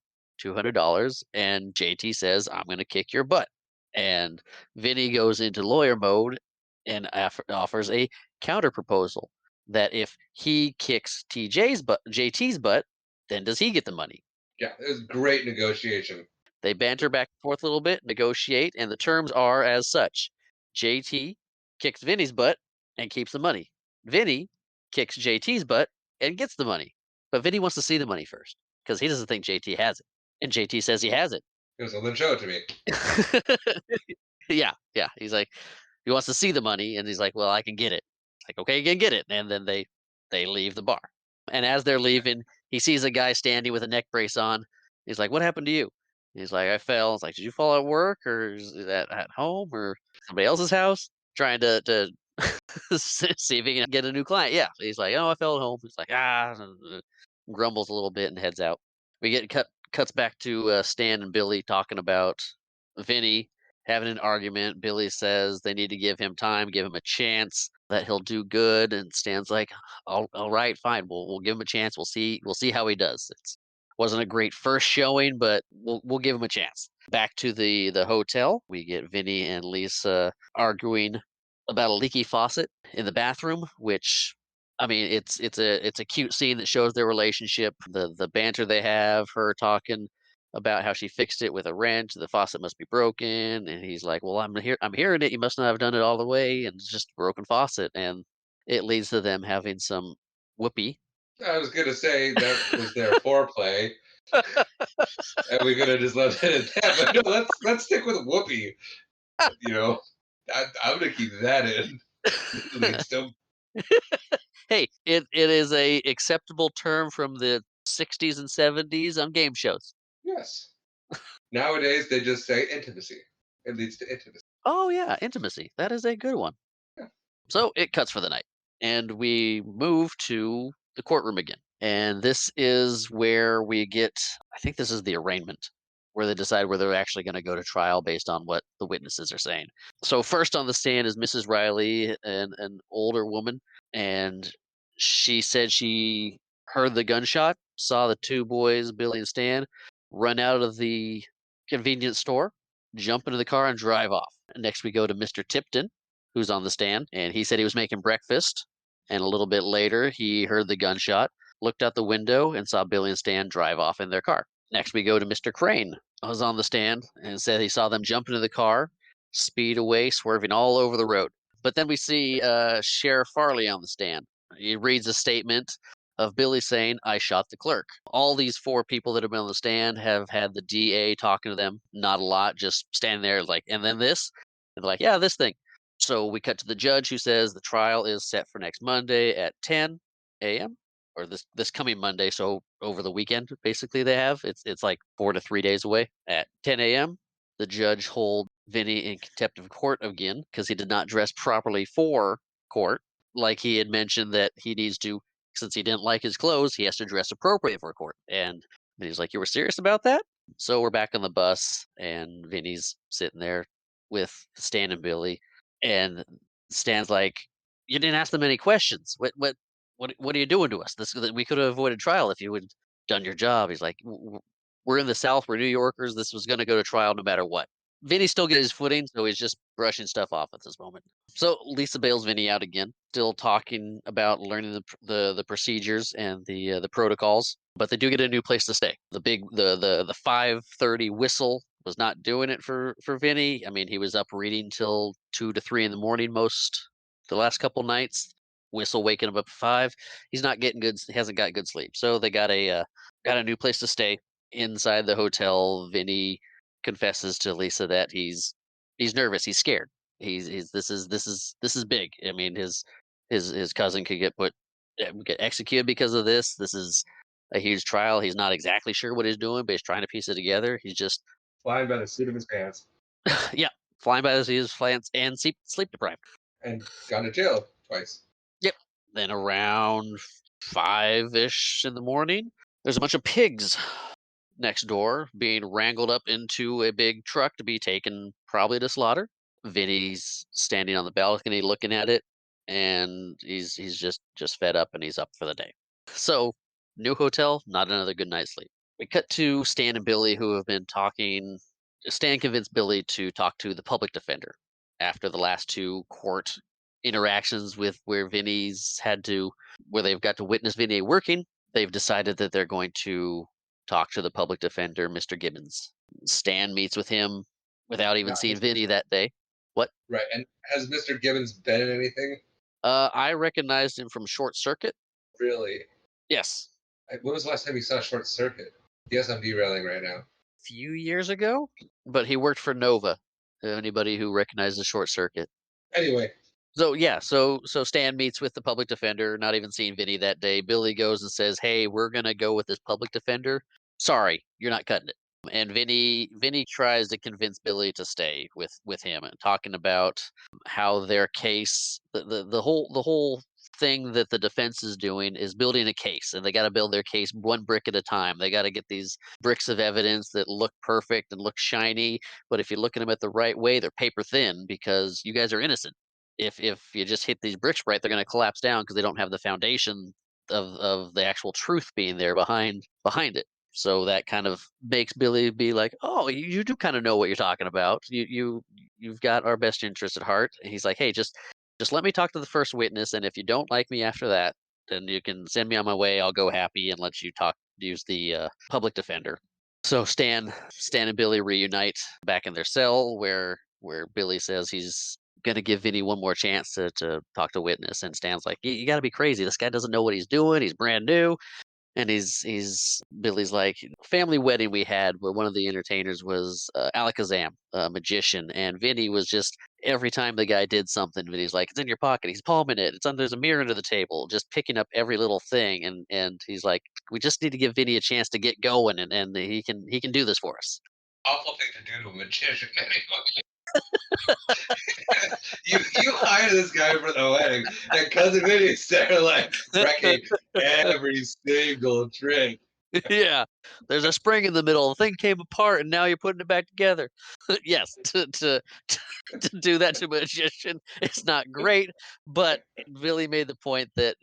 $200, and JT says, "I'm gonna kick your butt." And Vinny goes into lawyer mode and offers a counter proposal that if he kicks JT's butt, then does he get the money?
Yeah, it was great negotiation.
They banter back and forth a little bit, negotiate, and the terms are as such. JT kicks Vinny's butt and keeps the money. Vinny kicks JT's butt and gets the money. But Vinny wants to see the money first because he doesn't think JT has it. And JT says he has it.
He goes, well, then show it to me.
Yeah, yeah. He's like, he wants to see the money, and he's like, "Well, I can get it." It's like, "Okay, you can get it." And then they leave the bar. And as they're leaving, he sees a guy standing with a neck brace on. He's like, "What happened to you?" He's like, "I fell." It's like, "Did you fall at work, or is it at home, or somebody else's house?" Trying to see if he can get a new client. Yeah, he's like, "Oh, I fell at home." He's like, grumbles a little bit and heads out. We get cuts back to Stan and Billy talking about Vinny having an argument. Billy says they need to give him time, give him a chance, that he'll do good. And Stan's like, all right, fine. We'll give him a chance. We'll see how he does. It's wasn't a great first showing, but we'll give him a chance." Back to the hotel, we get Vinny and Lisa arguing about a leaky faucet in the bathroom, which, I mean, it's a cute scene that shows their relationship, the banter they have, her talking about how she fixed it with a wrench, the faucet must be broken, and he's like, "Well, I'm hearing it, you must not have done it all the way, and it's just a broken faucet." And it leads to them having some whoopee.
I was going to say that was their foreplay, and we could have just left it at that. But no, let's stick with Whoopi. You know, I'm going to keep that in. At least,
Hey, it is a acceptable term from the 60s and 70s on game shows.
yes. Nowadays, they just say intimacy. It leads to intimacy.
Oh, yeah, intimacy. That is a good one.
Yeah.
So it cuts for the night, and we move to the courtroom again. And this is where we get, I think this is the arraignment, where they decide whether they're actually going to go to trial based on what the witnesses are saying. So first on the stand is Mrs. Riley, an older woman, and she said she heard the gunshot, saw the two boys, Billy and Stan, run out of the convenience store, jump into the car, and drive off. Next, we go to Mr. Tipton, who's on the stand, and he said he was making breakfast. And a little bit later, he heard the gunshot, looked out the window, and saw Billy and Stan drive off in their car. Next, we go to Mr. Crane, who was on the stand and said he saw them jump into the car, speed away, swerving all over the road. But then we see Sheriff Farley on the stand. He reads a statement of Billy saying, "I shot the clerk." All these four people that have been on the stand have had the DA talking to them. Not a lot, just standing there like, "And then this?" And they're like, "Yeah, this thing." So we cut to the judge who says the trial is set for next Monday at 10 a.m. or this coming Monday. So over the weekend, basically they have it's like 4 to 3 days away at 10 a.m. The judge hold Vinny in contempt of court again because he did not dress properly for court. Like he had mentioned that he needs to, since he didn't like his clothes, he has to dress appropriate for court. And he's like, "You were serious about that?" So we're back on the bus, and Vinny's sitting there with Stan and Billy, and Stan's like, "You didn't ask them any questions. What are you doing to us? This we could have avoided trial if you had done your job." He's like, "We're in the South. We're New Yorkers. This was going to go to trial no matter what." Vinny's still getting his footing, so he's just brushing stuff off at this moment. So Lisa bails Vinny out again, still talking about learning the procedures and the protocols. But they do get a new place to stay. The 5:30 whistle was not doing it for Vinny. I mean, he was up reading till 2 to 3 in the morning the last couple nights. Whistle waking him up at 5. He's not getting good. He hasn't got good sleep. So they got a new place to stay inside the hotel. Vinny confesses to Lisa that he's nervous, he's scared. He's this is big. I mean, his cousin could get executed because of this. This is a huge trial. He's not exactly sure what he's doing, but he's trying to piece it together. He's just
Flying by the seat of his pants
yeah, flying by the seat of his pants and sleep deprived.
and gone to jail twice.
Yep. Then around 5-ish in the morning, there's a bunch of pigs next door being wrangled up into a big truck to be taken probably to slaughter. Vinny's standing on the balcony looking at it, and he's just fed up and he's up for the day. So, new hotel, not another good night's sleep. We cut to Stan and Billy who have been talking. Stan convinced Billy to talk to the public defender after the last two court interactions with where they've got to witness Vinny working. They've decided that they're going to talk to the public defender, Mr. Gibbons. Stan meets with him without even
Not
seeing
his
Vinny that day. What?
right. And has Mr. Gibbons been in anything?
I recognized him from Short Circuit.
Really?
Yes.
When was the last time you saw Short Circuit? Yes, I'm derailing right now.
Few years ago, but he worked for Nova. Anybody who recognizes Short Circuit.
Anyway,
So yeah, so Stan meets with the public defender, not even seeing Vinny that day. Billy goes and says, "Hey, we're gonna go with this public defender. Sorry, you're not cutting it." And Vinny tries to convince Billy to stay with him, and talking about how their case, the whole thing that the defense is doing is building a case, and they got to build their case one brick at a time. They got to get these bricks of evidence that look perfect and look shiny, but if you look at them at the right way, they're paper thin because you guys are innocent. If you just hit these bricks right, they're going to collapse down because they don't have the foundation of the actual truth being there behind it. So that kind of makes Billy be like, "Oh, you do kind of know what you're talking about. You've got our best interest at heart." And he's like, "Hey, just let me talk to the first witness, and if you don't like me after that, then you can send me on my way. I'll go happy and let you use the public defender." So Stan and Billy reunite back in their cell where Billy says he's gonna give Vinny one more chance to talk to witness, and Stan's like, you gotta be crazy. This guy doesn't know what he's doing. He's brand new. And he's Billy's like, family wedding we had where one of the entertainers was Alakazam, a magician, and Vinny was just every time the guy did something, Vinny's like, it's in your pocket. He's palming it. There's a mirror under the table, just picking up every little thing, and he's like, we just need to give Vinny a chance to get going, and he can do this for us.
awful thing to do to a magician anyway. You hire this guy for the wedding, and Cousin Vinny's there like wrecking every single trick.
Yeah, there's a spring in the middle. The thing came apart, and now you're putting it back together. Yes, to do that to a magician, it's not great. But Billy made the point that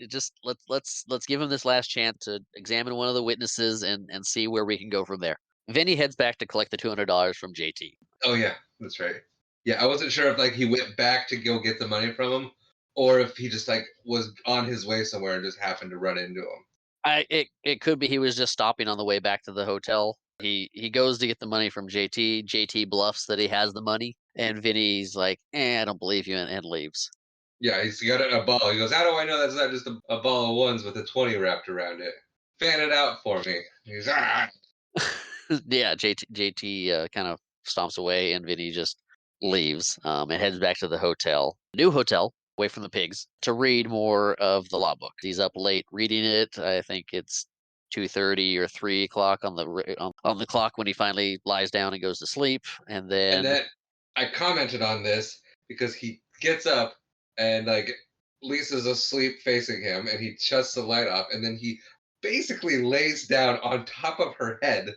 let's give him this last chance to examine one of the witnesses and see where we can go from there. Vinny heads back to collect the $200 from JT.
Oh yeah, that's right. Yeah, I wasn't sure if like he went back to go get the money from him, or if he just like was on his way somewhere and just happened to run into him.
It could be he was just stopping on the way back to the hotel. He goes to get the money from JT. JT bluffs that he has the money, and Vinny's like, I don't believe you, and leaves.
Yeah, he's got a ball. He goes, "How do I know that's not just a ball of ones with a 20 wrapped around it? Fan it out for me." He's
Yeah, JT kind of stomps away, and Vinny just leaves and heads back to the hotel, new hotel, away from the pigs, to read more of the law book. He's up late reading it. I think it's 2:30 or 3 o'clock on the clock when he finally lies down and goes to sleep, and
and
then
then I commented on this because he gets up and like Lisa's asleep facing him, and he shuts the light off, and then he basically lays down on top of her head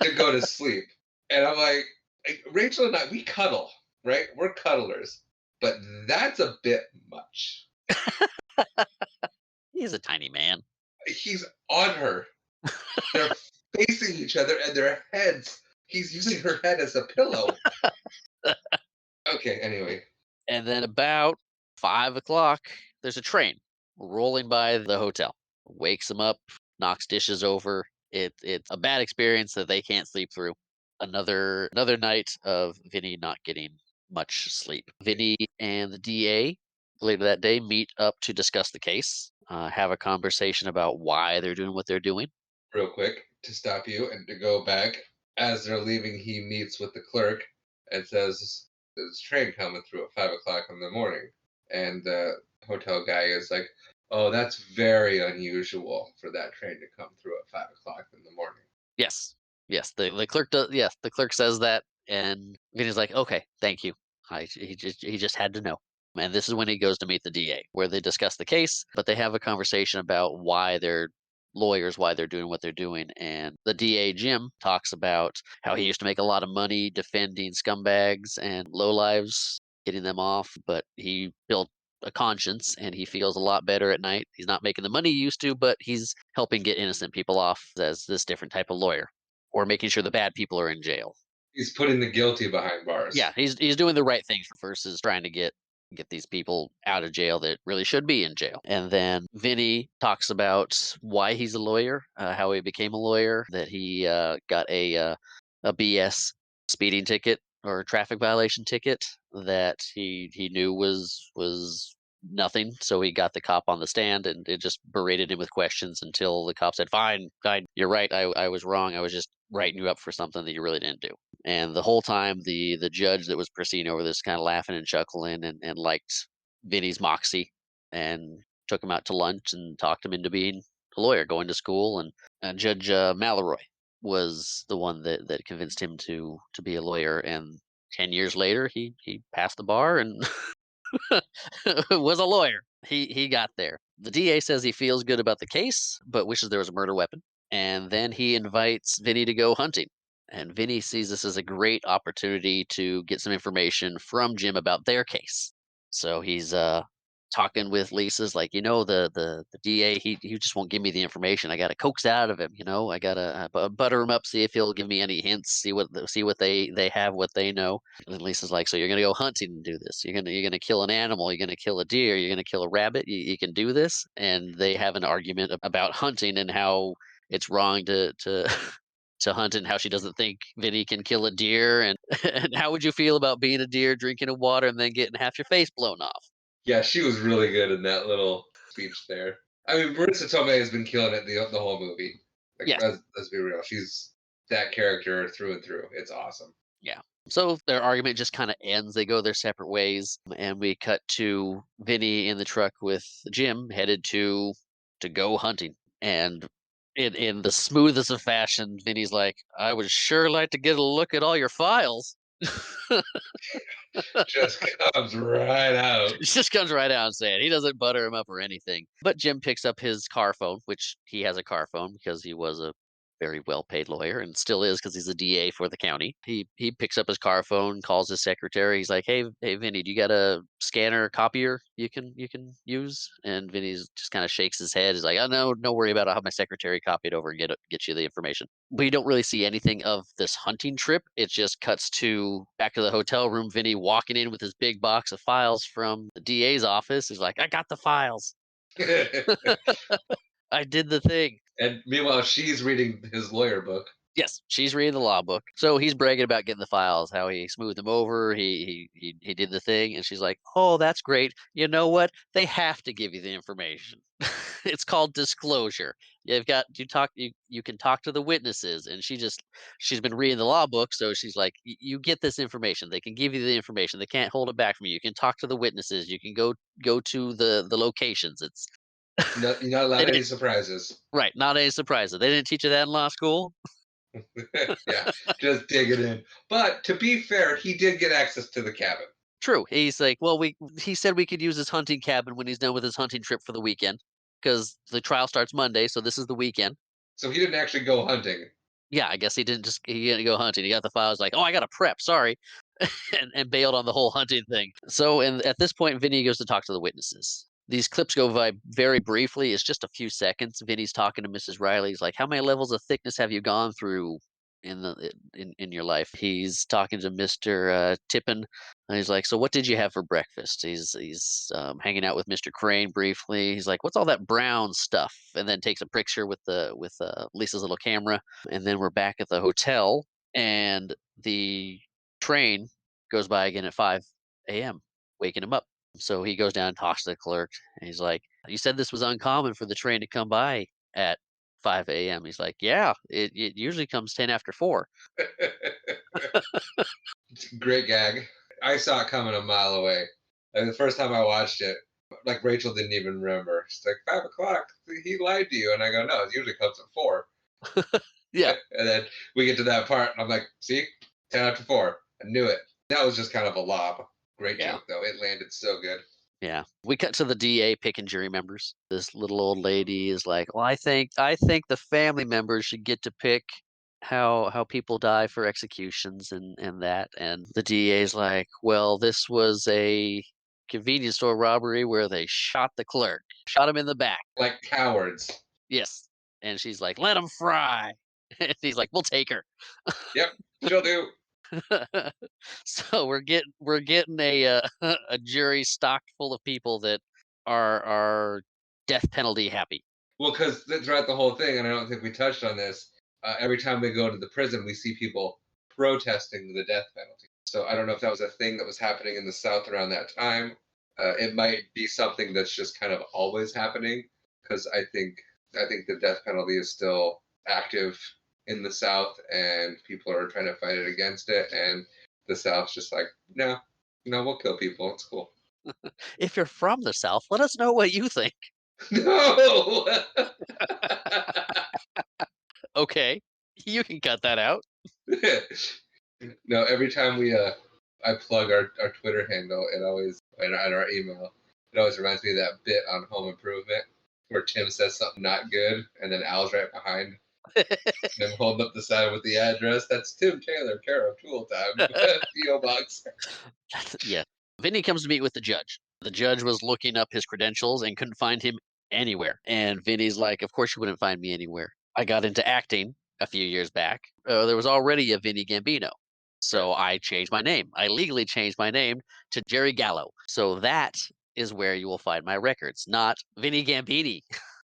to go to sleep. And I'm like, Rachel and I, we cuddle, right? We're cuddlers, but that's a bit much.
he's a tiny man.
He's on her. They're facing each other, and their heads He's using her head as a pillow. Okay, anyway.
And then about 5 o'clock, there's a train rolling by the hotel. Wakes them up, knocks dishes over. It's a bad experience that they can't sleep through. Another night of Vinny not getting much sleep. Vinny and the DA later that day meet up to discuss the case, have a conversation about why they're doing what they're doing.
Real quick to stop you and to go back. As they're leaving, he meets with the clerk and says, "There's a train coming through at 5 o'clock in the morning." And the hotel guy is like, "Oh, that's very unusual for that train to come through at 5 o'clock in the morning."
Yes. Yes, the clerk does yes, the clerk says that, and Vinny's like, "Okay, thank you." He just had to know. And this is when he goes to meet the DA, where they discuss the case, but they have a conversation about why they're lawyers, why they're doing what they're doing. And the DA, Jim, talks about how he used to make a lot of money defending scumbags and lowlives, getting them off, but he built a conscience and he feels a lot better at night. He's not making the money he used to, but he's helping get innocent people off as this different type of lawyer, or making sure the bad people are in jail.
He's putting the guilty behind bars.
Yeah, he's doing the right thing versus trying to get these people out of jail that really should be in jail. And then Vinny talks about why he's a lawyer, how he became a lawyer, that he got a BS speeding ticket or traffic violation ticket that he knew was nothing. So he got the cop on the stand and it just berated him with questions until the cop said, "Fine, fine, you're right. I was wrong. I was just writing you up for something that you really didn't do." And the whole time, the judge that was proceeding over this kind of laughing and chuckling and liked Vinny's moxie and took him out to lunch and talked him into being a lawyer, going to school. And Judge Mallory was the one that convinced him to be a lawyer. And 10 years later, he passed the bar and was a lawyer. He got there. The DA says he feels good about the case, but wishes there was a murder weapon. And then he invites Vinny to go hunting. And Vinny sees this as a great opportunity to get some information from Jim about their case. So he's talking with Lisa's like, the DA, he just won't give me the information. I got to coax it out of him. I got to butter him up, see if he'll give me any hints, see what they have, what they know. And Lisa's like, "So you're gonna go hunting and do this? You're gonna kill an animal? You're gonna kill a deer? You're gonna kill a rabbit? You can do this?" And they have an argument about hunting and how it's wrong to to hunt and how she doesn't think Vinny can kill a deer. And and how would you feel about being a deer, drinking a water, and then getting half your face blown off?
Yeah, she was really good in that little speech there. I mean, Marissa Tomei has been killing it the whole movie. Like,
Yes.
let's be real, she's that character through and through. It's awesome.
Yeah. So their argument just kind of ends. They go their separate ways, and we cut to Vinny in the truck with Jim, headed to go hunting. And in the smoothest of fashion, Vinny's like, "I would sure like to get a look at all your files."
Just comes right out.
He just comes right out and saying he doesn't butter him up or anything. But Jim picks up his car phone, which he has a car phone because he was a very well paid lawyer and still is because he's a DA for the county. He picks up his car phone, calls his secretary. He's like, "Hey, Vinny, do you got a scanner copier you can use?" And Vinny's just kind of shakes his head. He's like, "Oh no, don't worry about it. I'll have my secretary copy it over and get you the information." We don't really see anything of this hunting trip. It just cuts to back to the hotel room. Vinny walking in with his big box of files from the DA's office. He's like, "I got the files. I did the thing."
And meanwhile, she's reading his lawyer book.
Yes, she's reading the law book. So he's bragging about getting the files, how he smoothed them over, he did the thing, and she's like, "Oh, that's great. You know what? They have to give you the information. It's called disclosure. You can talk to the witnesses." And she's been reading the law book, so she's like, You get this information. They can give you the information. They can't hold it back from you. You can talk to the witnesses. You can go to the locations. It's
No, you're not
they
allowed any
didn't
surprises.
right, not any surprises. They didn't teach you that in law school.
Yeah, just dig it in. But to be fair, he did get access to the cabin.
True. He's like, "Well, he said we could use his hunting cabin when he's done with his hunting trip for the weekend, because the trial starts Monday, so this is the weekend."
So he didn't actually go hunting.
Yeah, I guess he didn't go hunting. He got the files like, "Oh, I got to prep, sorry," and bailed on the whole hunting thing. So, and at this point, Vinny goes to talk to the witnesses. These clips go by very briefly. It's just a few seconds. Vinny's talking to Mrs. Riley. He's like, "How many levels of thickness have you gone through in your life. He's talking to Mister Tippin, and he's like, "So what did you have for breakfast?" He's hanging out with Mister Crane briefly. He's like, "What's all that brown stuff?" And then takes a picture with Lisa's little camera. And then we're back at the hotel, and the train goes by again at 5 a.m., waking him up. So he goes down and talks to the clerk, and he's like, "You said this was uncommon for the train to come by at 5 a.m." He's like, "Yeah, it usually comes 10 after 4."
Great gag. I saw it coming a mile away. Like the first time I watched it, like Rachel didn't even remember. She's like, 5 o'clock. He lied to you, and I go, no, it usually comes at 4.
Yeah,
And then we get to that part, and I'm like, see, 10 after 4. I knew it. That was just kind of a lob. Great
yeah,
joke though. It landed so good.
yeah. We cut to the DA picking jury members. This little old lady is like, "Well, I think the family members should get to pick how people die for executions and that." And the DA's like, "Well, this was a convenience store robbery where they shot the clerk, shot him in the back."
Like cowards.
Yes. And she's like, "Let him fry." And he's like, "We'll take her."
Yep, she'll do.
So we're getting a a jury stocked full of people that are death penalty happy.
Well, because throughout the whole thing, and I don't think we touched on this, every time we go to the prison, we see people protesting the death penalty. So I don't know if that was a thing that was happening in the South around that time. It might be something that's just kind of always happening, because I think the death penalty is still active in the South, and people are trying to fight it against it, and the South's just like, no, no, we'll kill people. It's cool.
If you're from the South, let us know what you think.
No.
Okay, you can cut that out.
No, every time I plug our Twitter handle, it always and our email, it always reminds me of that bit on Home Improvement where Tim says something not good, and then Al's right behind him holding up the sign with the address. That's Tim Taylor, care of Tool Time, PO Box.
Yeah. Vinny comes to meet with the judge. The judge was looking up his credentials and couldn't find him anywhere. And Vinny's like, "Of course you wouldn't find me anywhere. I got into acting a few years back. There was already a Vinny Gambino.
Right.
So I changed my name. I legally changed my name to Jerry Gallo. So that is where you will find my records, not Vinny Gambini."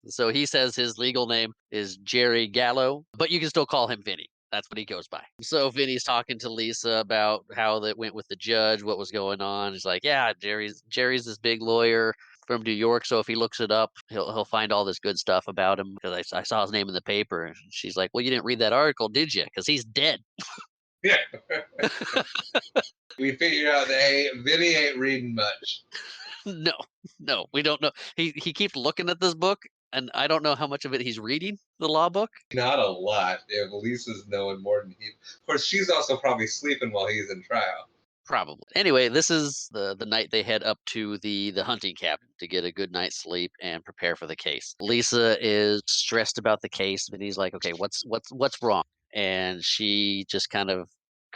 So he says his legal name is Jerry Gallo, but you can still call him Vinny. That's what he goes by. So Vinny's talking to Lisa about how that went with the judge, what was going on. He's like, "Yeah, Jerry's this big lawyer from New York, so if he looks it up, he'll find all this good stuff about him because I saw his name in the paper." And she's like, "Well, you didn't read that article, did you? Because he's dead."
Yeah. We figured out that hey, Vinny ain't reading much.
No, no, we don't know. He keeps looking at this book, and I don't know how much of it he's reading, the law book.
Not a lot. If Lisa's knowing more than he, of course, she's also probably sleeping while he's in trial.
Probably. Anyway, this is the night they head up to the hunting cabin to get a good night's sleep and prepare for the case. Lisa is stressed about the case, and he's like, "Okay, what's wrong?" And she just kind of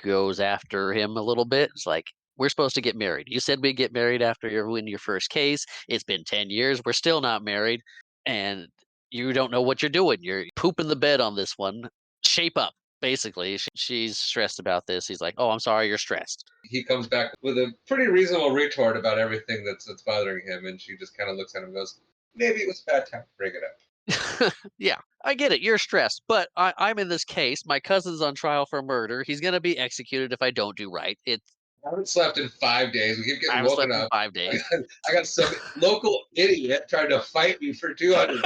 goes after him a little bit. It's like, "We're supposed to get married. You said we'd get married after you win your first case. It's been 10 years. We're still not married, and you don't know what you're doing. You're pooping the bed on this one. Shape up." Basically, she's stressed about this. He's like, "Oh, I'm sorry, you're stressed."
He comes back with a pretty reasonable retort about everything that's bothering him, and she just kind of looks at him and goes, "Maybe it was a bad time to bring it up."
Yeah, I get it. You're stressed, but I'm in this case. My cousin's on trial for murder. He's going to be executed if I don't do right.
I haven't slept in 5 days. We keep
I
getting
haven't
woken
slept in
up.
5 days.
I got some local idiot trying to fight me for $200.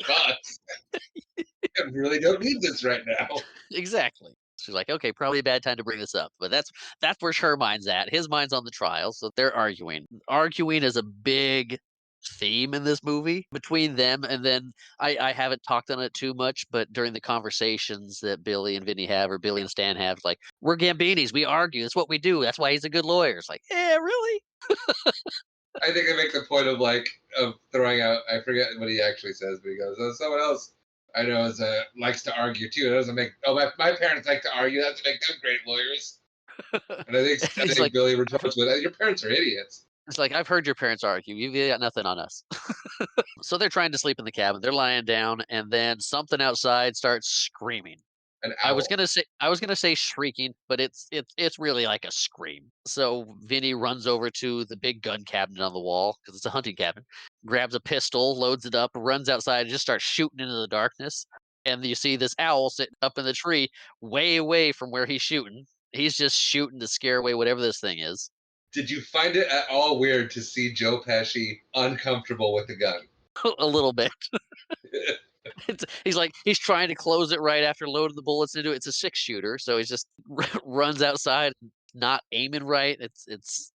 I really don't need this right now.
Exactly. She's like, "Okay, probably a bad time to bring this up." But that's where her mind's at. His mind's on the trial, so they're arguing. Arguing is a big theme in this movie between them, and then I haven't talked on it too much, but during the conversations that Billy and Vinny have, or Billy and Stan have, like, "We're Gambinis, we argue. That's what we do. That's why he's a good lawyer." It's like, "Yeah, really?"
I think I make the point of throwing out. I forget what he actually says, but he goes, "Oh, someone else I know likes to argue too. It doesn't make. Oh, my parents like to argue. That doesn't make them great lawyers." And I think
And
I
he's
think
like,
Billy retorts with, "Your parents are idiots."
it's like, "I've heard your parents argue. You've got nothing on us." So they're trying to sleep in the cabin. They're lying down, and then something outside starts screaming.
An
I was
owl.
gonna say shrieking, but it's really like a scream. So Vinny runs over to the big gun cabinet on the wall because it's a hunting cabin, grabs a pistol, loads it up, runs outside, and just starts shooting into the darkness. And you see this owl sitting up in the tree, way away from where he's shooting. He's just shooting to scare away whatever this thing is.
Did you find it at all weird to see Joe Pesci uncomfortable with the gun?
A little bit. He's trying to close it right after loading the bullets into it. It's a six shooter, so he just runs outside, not aiming right. It's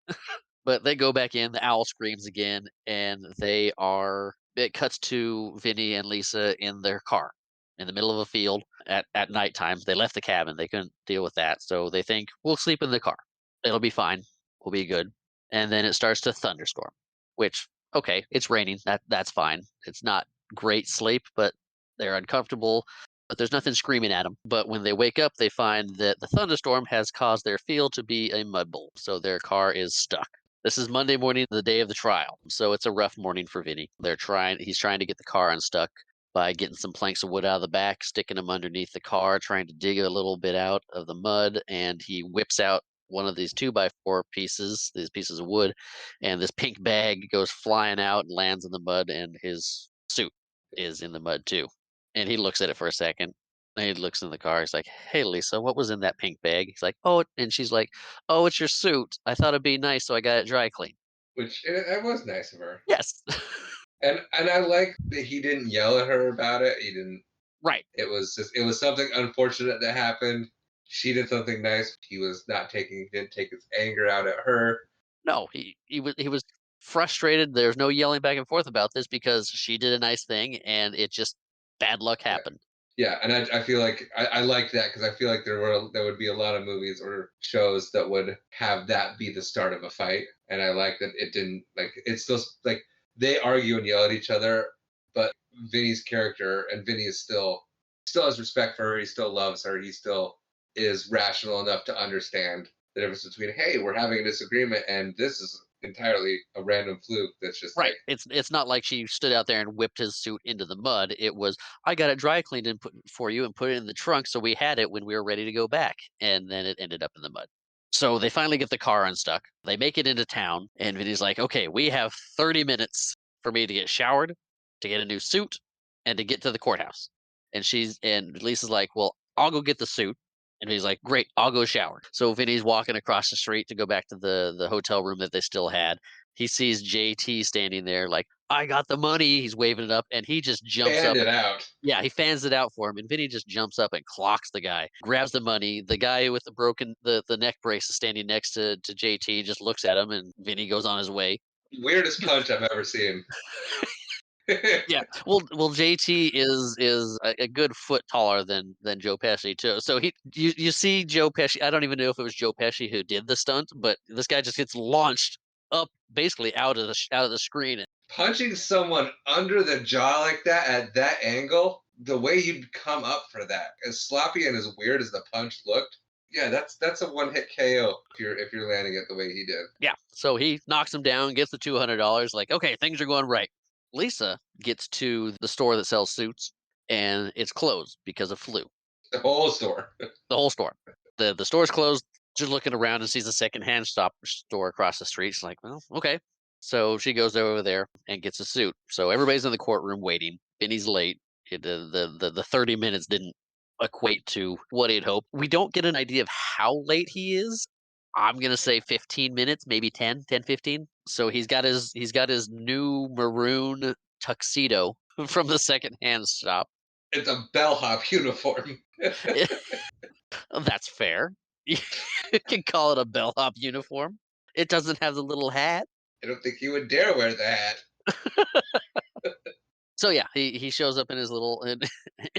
But they go back in, the owl screams again, and it cuts to Vinny and Lisa in their car in the middle of a field at nighttime. They left the cabin. They couldn't deal with that. So they think, we'll sleep in the car. It'll be fine. We'll be good. And then it starts to thunderstorm, which, okay, it's raining. That's fine. It's not great sleep, but they're uncomfortable. But there's nothing screaming at them. But when they wake up, they find that the thunderstorm has caused their field to be a mud bowl. So their car is stuck. This is Monday morning, the day of the trial, so it's a rough morning for Vinny. He's trying to get the car unstuck by getting some planks of wood out of the back, sticking them underneath the car, trying to dig a little bit out of the mud, and he whips out one of these 2x4 pieces, these pieces of wood, and this pink bag goes flying out and lands in the mud, and his suit is in the mud too. And he looks at it for a second. And he looks in the car. He's like, "Hey, Lisa, what was in that pink bag?" He's like, "Oh," and she's like, "Oh, it's your suit. I thought it'd be nice, so I got it dry cleaned."
Which it was nice of her.
Yes.
And I like that he didn't yell at her about it. He didn't.
Right.
It was something unfortunate that happened. She did something nice. Didn't take his anger out at her.
No, he was frustrated. There's no yelling back and forth about this because she did a nice thing, and it just bad luck
Yeah.
happened.
Yeah, and I feel like I like that because I feel like there would be a lot of movies or shows that would have that be the start of a fight, and I like that it didn't. Like it's still like they argue and yell at each other, but Vinny's character and Vinny is still has respect for her. He still loves her. He still is rational enough to understand the difference between, hey, we're having a disagreement and this is entirely a random fluke that's just
Right.
like,
It's not like she stood out there and whipped his suit into the mud. It was, "I got it dry cleaned and put for you and put it in the trunk so we had it when we were ready to go back." And then it ended up in the mud. So they finally get the car unstuck. They make it into town, and Vinny's like, "Okay, we have 30 minutes for me to get showered, to get a new suit, and to get to the courthouse." And Lisa's like, "Well, I'll go get the suit." And he's like, "Great, I'll go shower." So Vinny's walking across the street to go back to the hotel room that they still had. He sees JT standing there like, "I got the money." He's waving it up, and he just jumps
fanned
up
it
and
out.
yeah, he fans it out for him, and Vinny just jumps up and clocks the guy, grabs the money. The guy with the neck brace is standing next to JT, just looks at him, and Vinny goes on his way.
Weirdest punch I've ever seen.
Yeah, well, JT is a good foot taller than Joe Pesci too. So you see Joe Pesci. I don't even know if it was Joe Pesci who did the stunt, but this guy just gets launched up basically out of the screen.
Punching someone under the jaw like that at that angle, the way he'd come up for that, as sloppy and as weird as the punch looked, yeah, that's a one hit KO if you're landing it the way he did.
Yeah, so he knocks him down, gets the $200. Like, okay, things are going right. Lisa gets to the store that sells suits, and it's closed because of flu.
The whole store.
The whole store. The store's closed. Just looking around and sees a secondhand store across the street. She's like, well, okay. So she goes over there and gets a suit. So everybody's in the courtroom waiting. Benny's late. The 30 minutes didn't equate to what he'd hoped. We don't get an idea of how late he is. I'm gonna say 15 minutes, maybe 10, 15. So he's got his new maroon tuxedo from the secondhand shop.
It's a bellhop uniform.
That's fair. You can call it a bellhop uniform. It doesn't have the little hat.
I don't think he would dare wear the hat.
So yeah, he shows up in his little in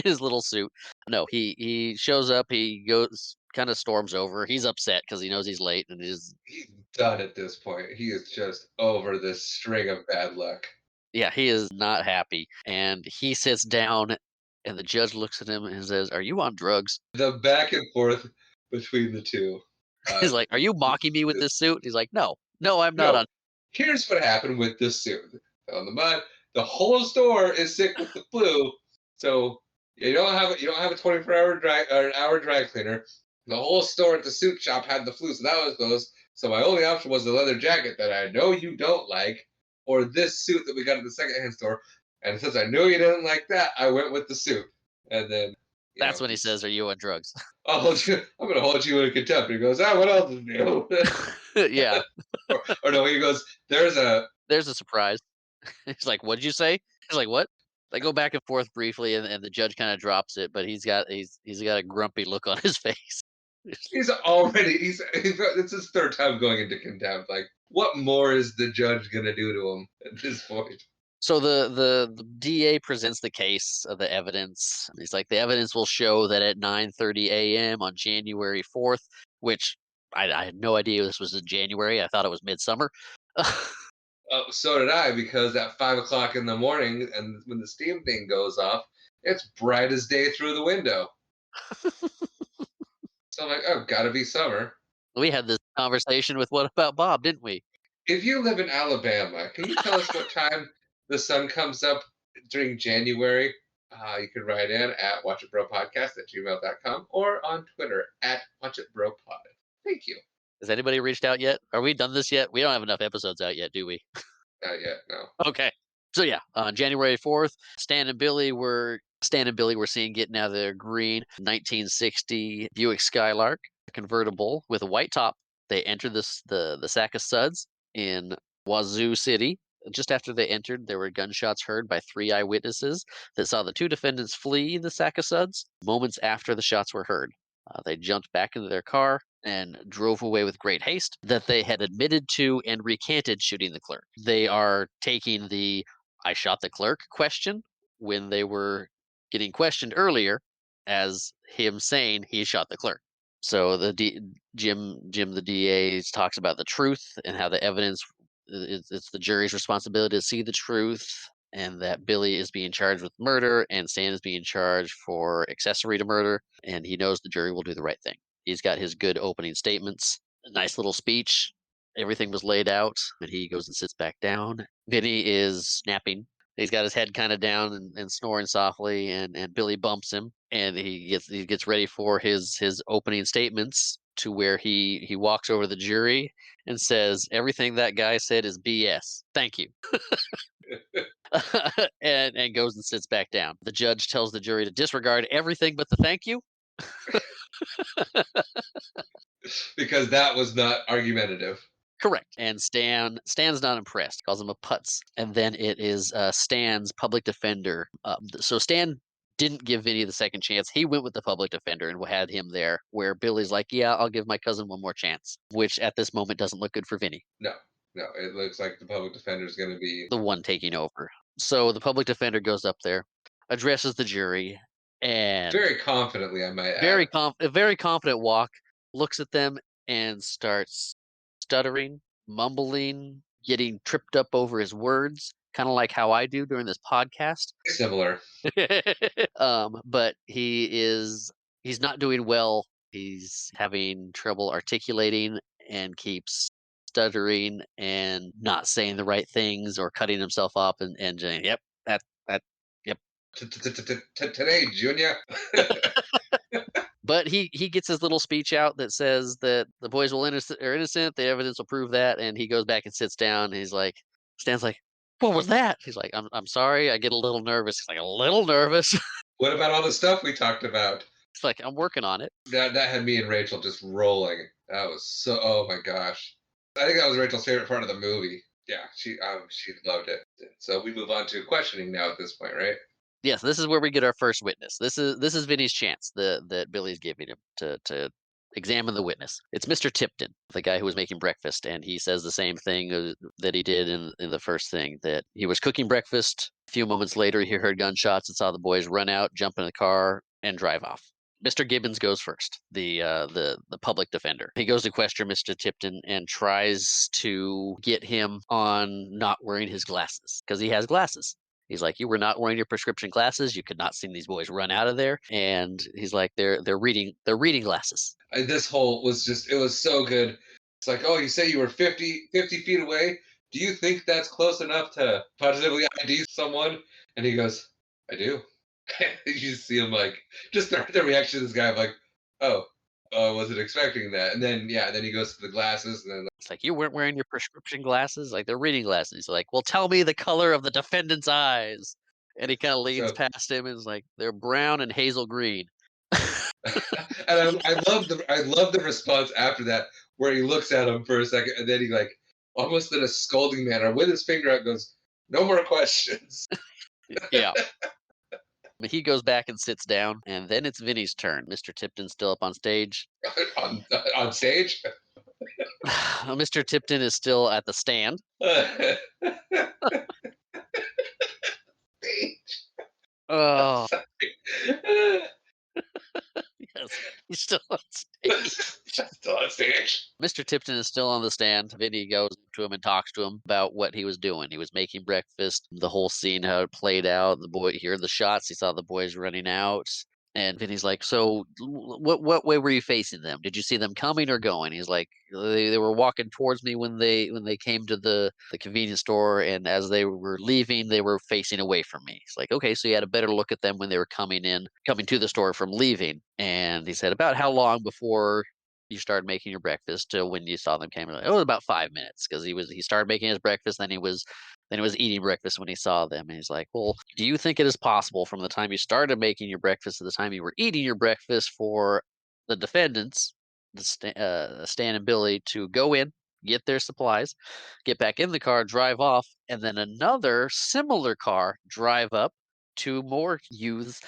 his little suit. No, he shows up. He goes, kind of storms over. He's upset because he knows he's late, and is
He's done at this point. He is just over this string of bad luck.
yeah, he is not happy. And he sits down, and the judge looks at him and says, "Are you on drugs?"
The back and forth between the two.
He's
Uh,
like, "Are you mocking me with this suit?" He's like, "No, no, I'm not
no,
on."
here's what happened with this suit. Fell in the mud. The whole store is sick with the flu. So You don't have a 24-hour dry or an hour dry cleaner. The whole store at the suit shop had the flu, so that was closed. So my only option was the leather jacket that I know you don't like, or this suit that we got at the secondhand store. And since I knew you didn't like that, I went with the suit. And then,
That's when he
he's,
says, "Are you on drugs?"
I'll hold you. I'm gonna hold you in contempt. He goes, what else is new?
Yeah,
or no, he goes, there's a.
there's a surprise. He's like, "What'd you say?" He's like, "What?" They go back and forth briefly, and the judge kind of drops it, but he's got a grumpy look on his face.
It's his third time going into contempt. Like, what more is the judge gonna do to him at this point?
So the DA presents the case of the evidence. He's like, the evidence will show that at 9:30 a.m. on January 4th, which I had no idea this was in January. I thought it was midsummer.
Oh, so did I, because at 5 o'clock in the morning, and when the steam thing goes off, it's bright as day through the window. So I'm like, oh, gotta be summer.
We had this conversation with What About Bob, didn't we?
If you live in Alabama, can you tell us what time the sun comes up during January? You can write in at watchitbropodcast@gmail.com or on Twitter at watchitbropod. Thank you.
Has anybody reached out yet? Are we done this yet? We don't have enough episodes out yet, do we?
Not yet, no.
Okay. So yeah, on January 4th, Stan and Billy were seen getting out of their green 1960 Buick Skylark convertible with a white top. They entered the sack of suds in Wazoo City. Just after they entered, there were gunshots heard by 3 eyewitnesses that saw the 2 defendants flee the sack of suds moments after the shots were heard. They jumped back into their car and drove away with great haste, that they had admitted to and recanted shooting the clerk. They are taking the "I shot the clerk" question when they were getting questioned earlier as him saying he shot the clerk. So Jim the DA talks about the truth and how the evidence it's the jury's responsibility to see the truth, and that Billy is being charged with murder and Stan is being charged for accessory to murder, and he knows the jury will do the right thing. He's got his good opening statements, a nice little speech. Everything was laid out, and he goes and sits back down. Vinny is napping. He's got his head kind of down and snoring softly, and Billy bumps him, and he gets ready for his opening statements, to where he walks over to the jury and says, "Everything that guy said is BS. Thank you." And goes and sits back down. The judge tells the jury to disregard everything but the thank you.
Because that was not argumentative.
Correct. And Stan's not impressed. Calls him a putz. And then it is Stan's public defender. So Stan didn't give Vinny the second chance. He went with the public defender and had him there. Where Billy's like, "Yeah, I'll give my cousin one more chance," which at this moment doesn't look good for Vinny,
No, no, it looks like the public defender is going to be
the one taking over. So the public defender goes up there, addresses the jury, and
very confidently, I might add.
a very confident walk, looks at them and starts stuttering, mumbling, getting tripped up over his words, kind of like how I do during this podcast.
Similar.
But he's not doing well. He's having trouble articulating and keeps stuttering and not saying the right things or cutting himself up and saying, "Yep, that yep."
Today, Junior.
But he gets his little speech out that says that the boys are innocent. The evidence will prove that, and he goes back and sits down. And he's like, Stan's like, "What was that?" He's like, I'm sorry. I get a little nervous." He's like, "A little nervous."
What about all the stuff we talked about?
It's like, "I'm working on it."
That had me and Rachel just rolling. That was so. Oh my gosh. I think that was Rachel's favorite part of the movie. Yeah, she loved it. So we move on to questioning now at this point, right?
Yes, this is where we get our first witness. This is Vinny's chance that Billy's giving him to examine the witness. It's Mr. Tipton, the guy who was making breakfast, and he says the same thing that he did in the first thing, that he was cooking breakfast. A few moments later, he heard gunshots and saw the boys run out, jump in the car, and drive off. Mr. Gibbons goes first, the public defender. He goes to question Mr. Tipton and tries to get him on not wearing his glasses, because he has glasses. He's like, "You were not wearing your prescription glasses. You could not see these boys run out of there." And he's like, "They're reading glasses."
This whole was just, it was so good. It's like, oh, you say you were 50 feet away. Do you think that's close enough to positively ID someone? And he goes, I do. You see him like just the reaction of this guy of like, oh, I wasn't expecting that. And then yeah, then he goes to the glasses and then
It's like, "You weren't wearing your prescription glasses?" Like, they're reading glasses. He's like, "Well, tell me the color of the defendant's eyes." And he kinda leans
so
past him and is like, "They're brown and hazel green."
and I love the response after that where he looks at him for a second and then he like almost in a scolding manner with his finger out goes, no more questions.
Yeah. But he goes back and sits down, and then it's Vinny's turn. Mr. Tipton's still up on stage.
On stage.
Mr. Tipton is still at the stand. Oh,
Sorry.
yes, he's still on stage.
Still on stage.
Mr. Tipton is still on the stand. Vinny goes to him and talks to him about what he was doing. He was making breakfast, the whole scene, how it played out. The boy, he heard the shots. He saw the boys running out. And Vinny's like, "So, what way were you facing them? Did you see them coming or going?" He's like, "They were walking towards me when they came to the convenience store, and as they were leaving, they were facing away from me." He's like, "Okay, so you had a better look at them when they were coming to the store from leaving." And he said, "About how long before you started making your breakfast to when you saw them came?" Like, "Oh, it was about 5 minutes," because he started making his breakfast, then he was eating breakfast when he saw them. And he's like, "Well, do you think it is possible from the time you started making your breakfast to the time you were eating your breakfast for the defendants, Stan and Billy, to go in, get their supplies, get back in the car, drive off, and then another similar car drive up, two more youths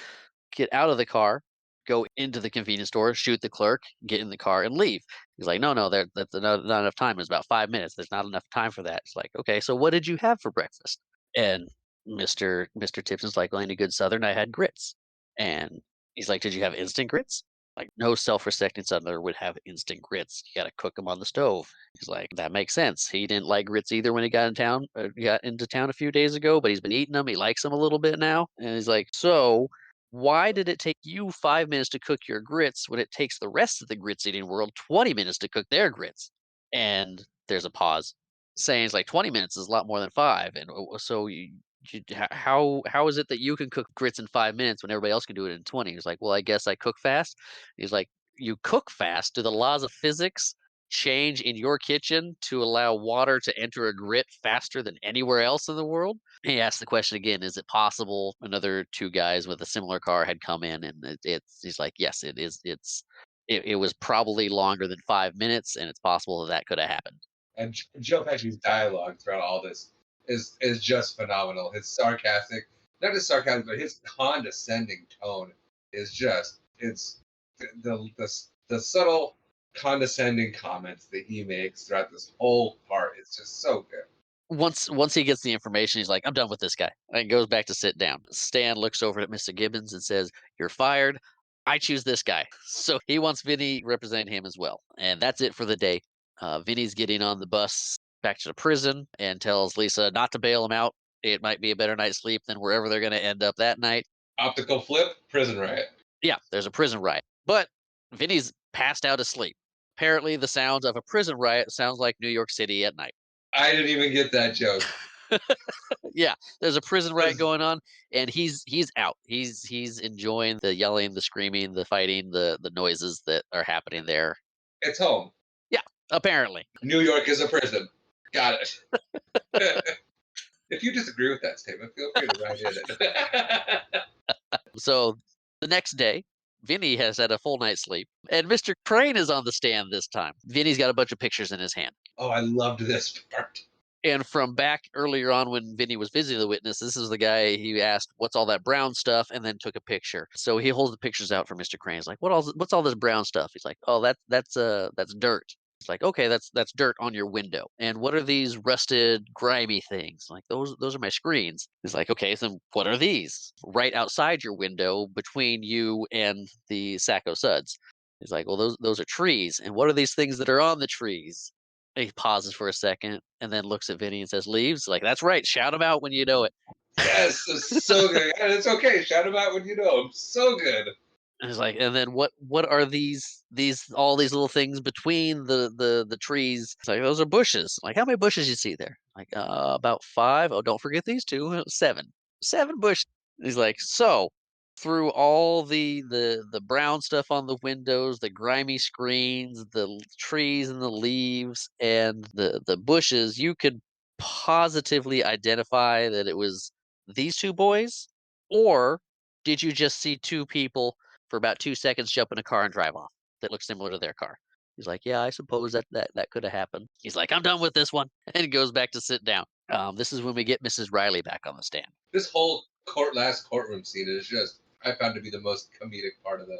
get out of the car, go into the convenience store, shoot the clerk, get in the car, and leave?" He's like, "No, no, that's not enough time. It's about 5 minutes. There's not enough time for that." It's like, "Okay, so what did you have for breakfast?" And Mr. Tipton's like, "Well, any good Southern, I had grits." And he's like, "Did you have instant grits?" Like, no self-respecting Southerner would have instant grits. You got to cook them on the stove. He's like, "That makes sense." He didn't like grits either when he got into town a few days ago, but he's been eating them. He likes them a little bit now. And he's like, "So why did it take you 5 minutes to cook your grits when it takes the rest of the grits eating world 20 minutes to cook their grits?" And there's a pause, saying it's like 20 minutes is a lot more than five. And so how is it that you can cook grits in 5 minutes when everybody else can do it in 20? He's like, "Well, I guess I cook fast." He's like, "You cook fast. Do the laws of physics change in your kitchen to allow water to enter a grit faster than anywhere else in the world?" He asked the question again, "Is it possible another two guys with a similar car had come in?" And he's like, "Yes, it is. It was probably longer than 5 minutes, and it's possible that that could have happened."
And Joe Pesci's dialogue throughout all this is just phenomenal. His sarcastic, not just sarcastic, but his condescending tone is just it's the subtle condescending comments that he makes throughout this whole part. It's just so good.
Once he gets the information, he's like, "I'm done with this guy," and goes back to sit down. Stan looks over at Mr. Gibbons and says, "You're fired. I choose this guy." So he wants Vinny representing him as well. And that's it for the day. Vinny's getting on the bus back to the prison and tells Lisa not to bail him out. It might be a better night's sleep than wherever they're going to end up that night.
Optical flip, prison riot.
Yeah, there's a prison riot. But Vinny's passed out asleep. Apparently, the sounds of a prison riot sounds like New York City at night.
I didn't even get that joke.
Yeah, there's a prison riot
'Cause
going on, and he's out. He's enjoying the yelling, the screaming, the fighting, the noises that are happening there.
it's home.
Yeah, apparently.
New York is a prison. Got it. If you disagree with that statement, feel free to write in.
So the next day, Vinny has had a full night's sleep, and Mr. Crane is on the stand this time. Vinny's got a bunch of pictures in his hand.
Oh, I loved this part.
And from back earlier on when Vinny was visiting the witness, this is the guy he asked, "What's all that brown stuff?" and then took a picture. So he holds the pictures out for Mr. Crane. He's like, what's all this brown stuff?" He's like, "Oh, that's dirt." It's like, "Okay, that's dirt on your window." "And what are these rusted, grimy things?" Like, those are my screens." He's like, "Okay, so what are these?" "Right outside your window between you and the sack of suds." He's like, "Well, those are trees." "And what are these things that are on the trees?" He pauses for a second and then looks at Vinny and says, "Leaves?" Like, "That's right. Shout 'em out when you know it."
Yes, it's so good. And it's okay. Shout him out when you know him. So good.
And he's like, "And then what are these all these little things between the trees?" It's like, "Those are bushes." Like, "How many bushes you see there?" Like, about 5. "Oh, don't forget these two. 7. 7 bushes." He's like, "So through all the brown stuff on the windows, the grimy screens, trees and the leaves, and the bushes, you could positively identify that it was these 2 boys, or did you just see 2 people for about 2 seconds jump in a car and drive off that looked similar to their car? He's like, "Yeah, I suppose that could have happened." He's like, "I'm done with this one," and goes back to sit down. This is when we get Mrs. Riley back on the stand.
This whole last courtroom scene is just I found to be the most comedic part of the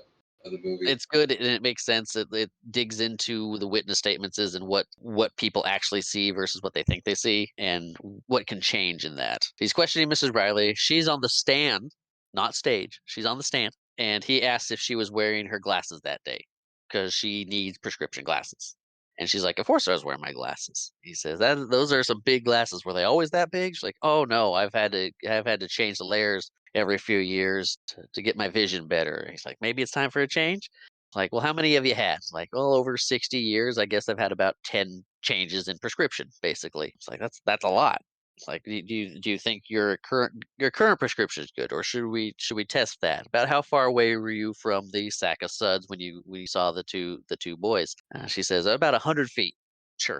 movie.
It's good and it makes sense. It digs into the witness statements is and what people actually see versus what they think they see and what can change in that. He's questioning Mrs. Riley. She's on the stand, not stage. She's on the stand, and he asks if she was wearing her glasses that day because she needs prescription glasses. And she's like, "Of course I was wearing my glasses." He says, "That those are some big glasses. Were they always that big?" She's like, "Oh no, I've had to change the layers every few years to get my vision better." He's like, "Maybe it's time for a change." Like, "Well, how many have you had?" Like, "Well, over 60 years, I guess I've had about 10 changes in prescription, basically." It's like, "That's a lot." It's like, do you think your current prescription is good, or should we test that? About how far away were you from the sack of suds when you saw the two boys?" She says, "About 100 feet." Sure.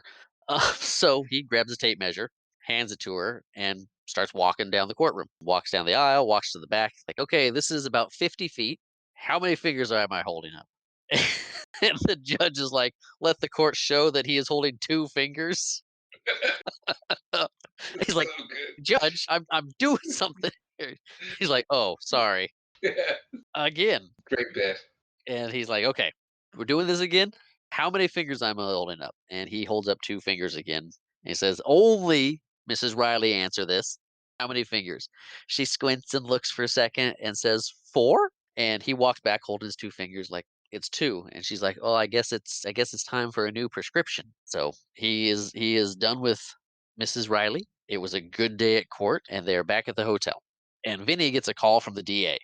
So he grabs a tape measure, hands it to her, and starts walking down the courtroom. Walks down the aisle, walks to the back. Like, "Okay, this is about 50 feet. How many fingers am I holding up?" And the judge is like, "Let the court show that he is holding 2 fingers." He's
It's
like,
so good.
"Judge, I'm doing something here." He's like, "Oh, sorry."
Yeah,
Again.
great bit.
And he's like, "Okay, we're doing this again. How many fingers am I holding up?" And he holds up 2 fingers again. And he says, "Only Mrs. Riley answer this. How many fingers?" She squints and looks for a second and says, "4." And he walks back holding his 2 fingers like, "It's 2." And she's like, "Oh, I guess it's time for a new prescription." So he is done with Mrs. Riley. It was a good day at court, and they're back at the hotel. And Vinny gets a call from the DA.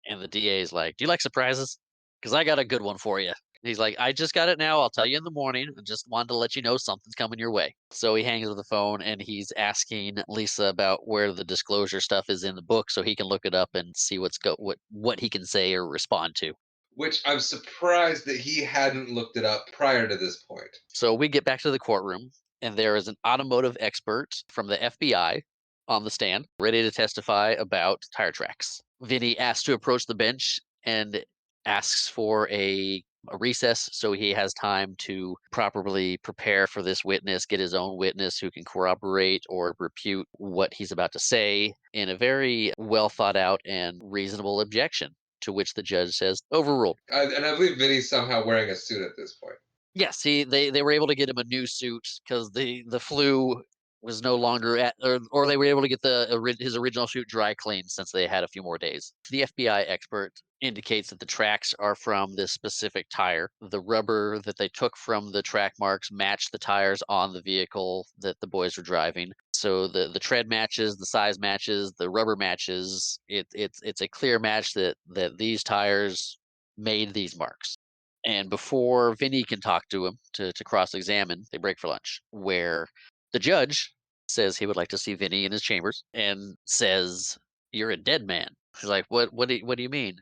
And the DA is like, "Do you like surprises? Because I got a good one for you." He's like, "I just got it now. I'll tell you in the morning. I just wanted to let you know something's coming your way." So he hangs up the phone and he's asking Lisa about where the disclosure stuff is in the book so he can look it up and see what he can say or respond to.
Which I'm surprised that he hadn't looked it up prior to this point.
So we get back to the courtroom, and there is an automotive expert from the FBI on the stand, ready to testify about tire tracks. Vinny asks to approach the bench and asks for a recess so he has time to properly prepare for this witness, get his own witness who can corroborate or refute what he's about to say in a very well thought out and reasonable objection. To which the judge says, "Overruled."
And I believe Vinny's somehow wearing a suit at this point.
Yes, they were able to get him a new suit because the flu was no longer at or they were able to get his original suit dry cleaned since they had a few more days. The FBI expert indicates that the tracks are from this specific tire. The rubber that they took from the track marks match the tires on the vehicle that the boys were driving. So the tread matches, the size matches, the rubber matches. It's a clear match that these tires made these marks. And before Vinny can talk to him to cross examine, they break for lunch, where the judge says he would like to see Vinny in his chambers and says, "You're a dead man." He's like, What do you mean?"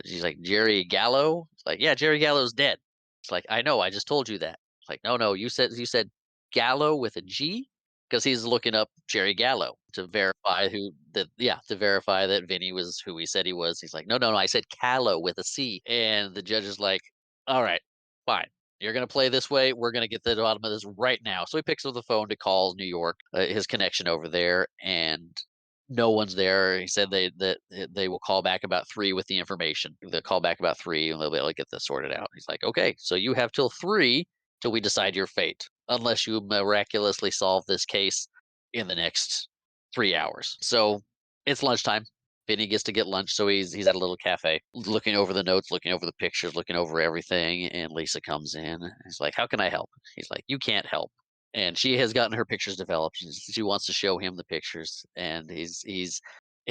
She's like, "Jerry Gallo?" It's like, "Yeah, Jerry Gallo's dead." It's like, "I know, I just told you that." It's like, "No, no, you said Gallo with a G?" Because he's looking up Jerry Gallo to verify to verify that Vinny was who he said he was. He's like, "No, no, no, I said Callow with a C." And the judge is like, "All right, fine. You're gonna play this way. We're gonna get to the bottom of this right now." So he picks up the phone to call New York, his connection over there, and no one's there. He said they will call back about 3 with the information. They'll call back about 3 and they'll be able to get this sorted out. He's like, "Okay, so you have till 3 till we decide your fate, unless you miraculously solve this case in the next 3 hours." So it's lunchtime. Vinny gets to get lunch, so he's at a little cafe, looking over the notes, looking over the pictures, looking over everything. And Lisa comes in. He's like, "How can I help?" He's like, "You can't help." And she has gotten her pictures developed. She wants to show him the pictures, and he's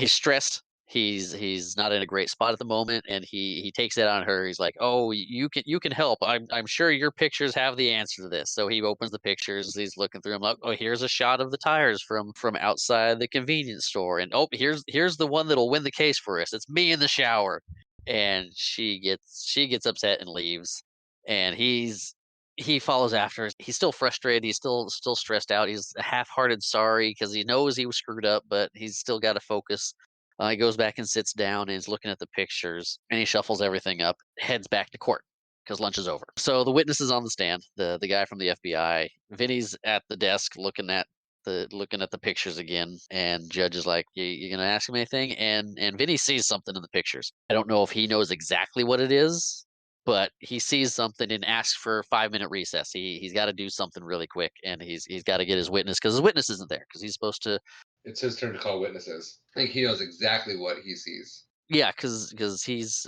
stressed. He's not in a great spot at the moment, and he takes it on her. He's like, "Oh, you can help. I'm sure your pictures have the answer to this." So he opens the pictures. He's looking through them. Like, "Oh, here's a shot of the tires from outside the convenience store, and oh, here's the one that'll win the case for us. It's me in the shower." And she gets upset and leaves, and he follows after her. He's still frustrated. He's still stressed out. He's a half-hearted sorry because he knows he was screwed up, but he's still got to focus. He goes back and sits down and is looking at the pictures, and he shuffles everything up, heads back to court because lunch is over. So the witness is on the stand, the guy from the FBI. Vinny's at the desk looking at the pictures again, and judge is like, You gonna ask him anything?" And Vinny sees something in the pictures. I don't know if he knows exactly what it is, but he sees something and asks for a 5-minute recess. He's got to do something really quick, and he's got to get his witness because his witness isn't there because he's supposed to.
It's his turn to call witnesses. I think he knows exactly what he sees.
Yeah, because he's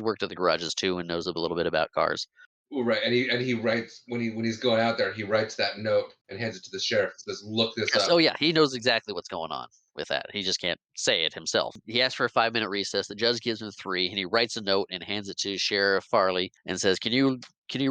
worked at the garages too and knows a little bit about cars.
Ooh, right, and he writes when he's going out there. He writes that note and hands it to the sheriff. Says, "Look this
Yes,
up."
oh, yeah, he knows exactly what's going on with that. He just can't say it himself. He asks for a 5-minute recess. The judge gives him 3, and he writes a note and hands it to Sheriff Farley and says, "Can you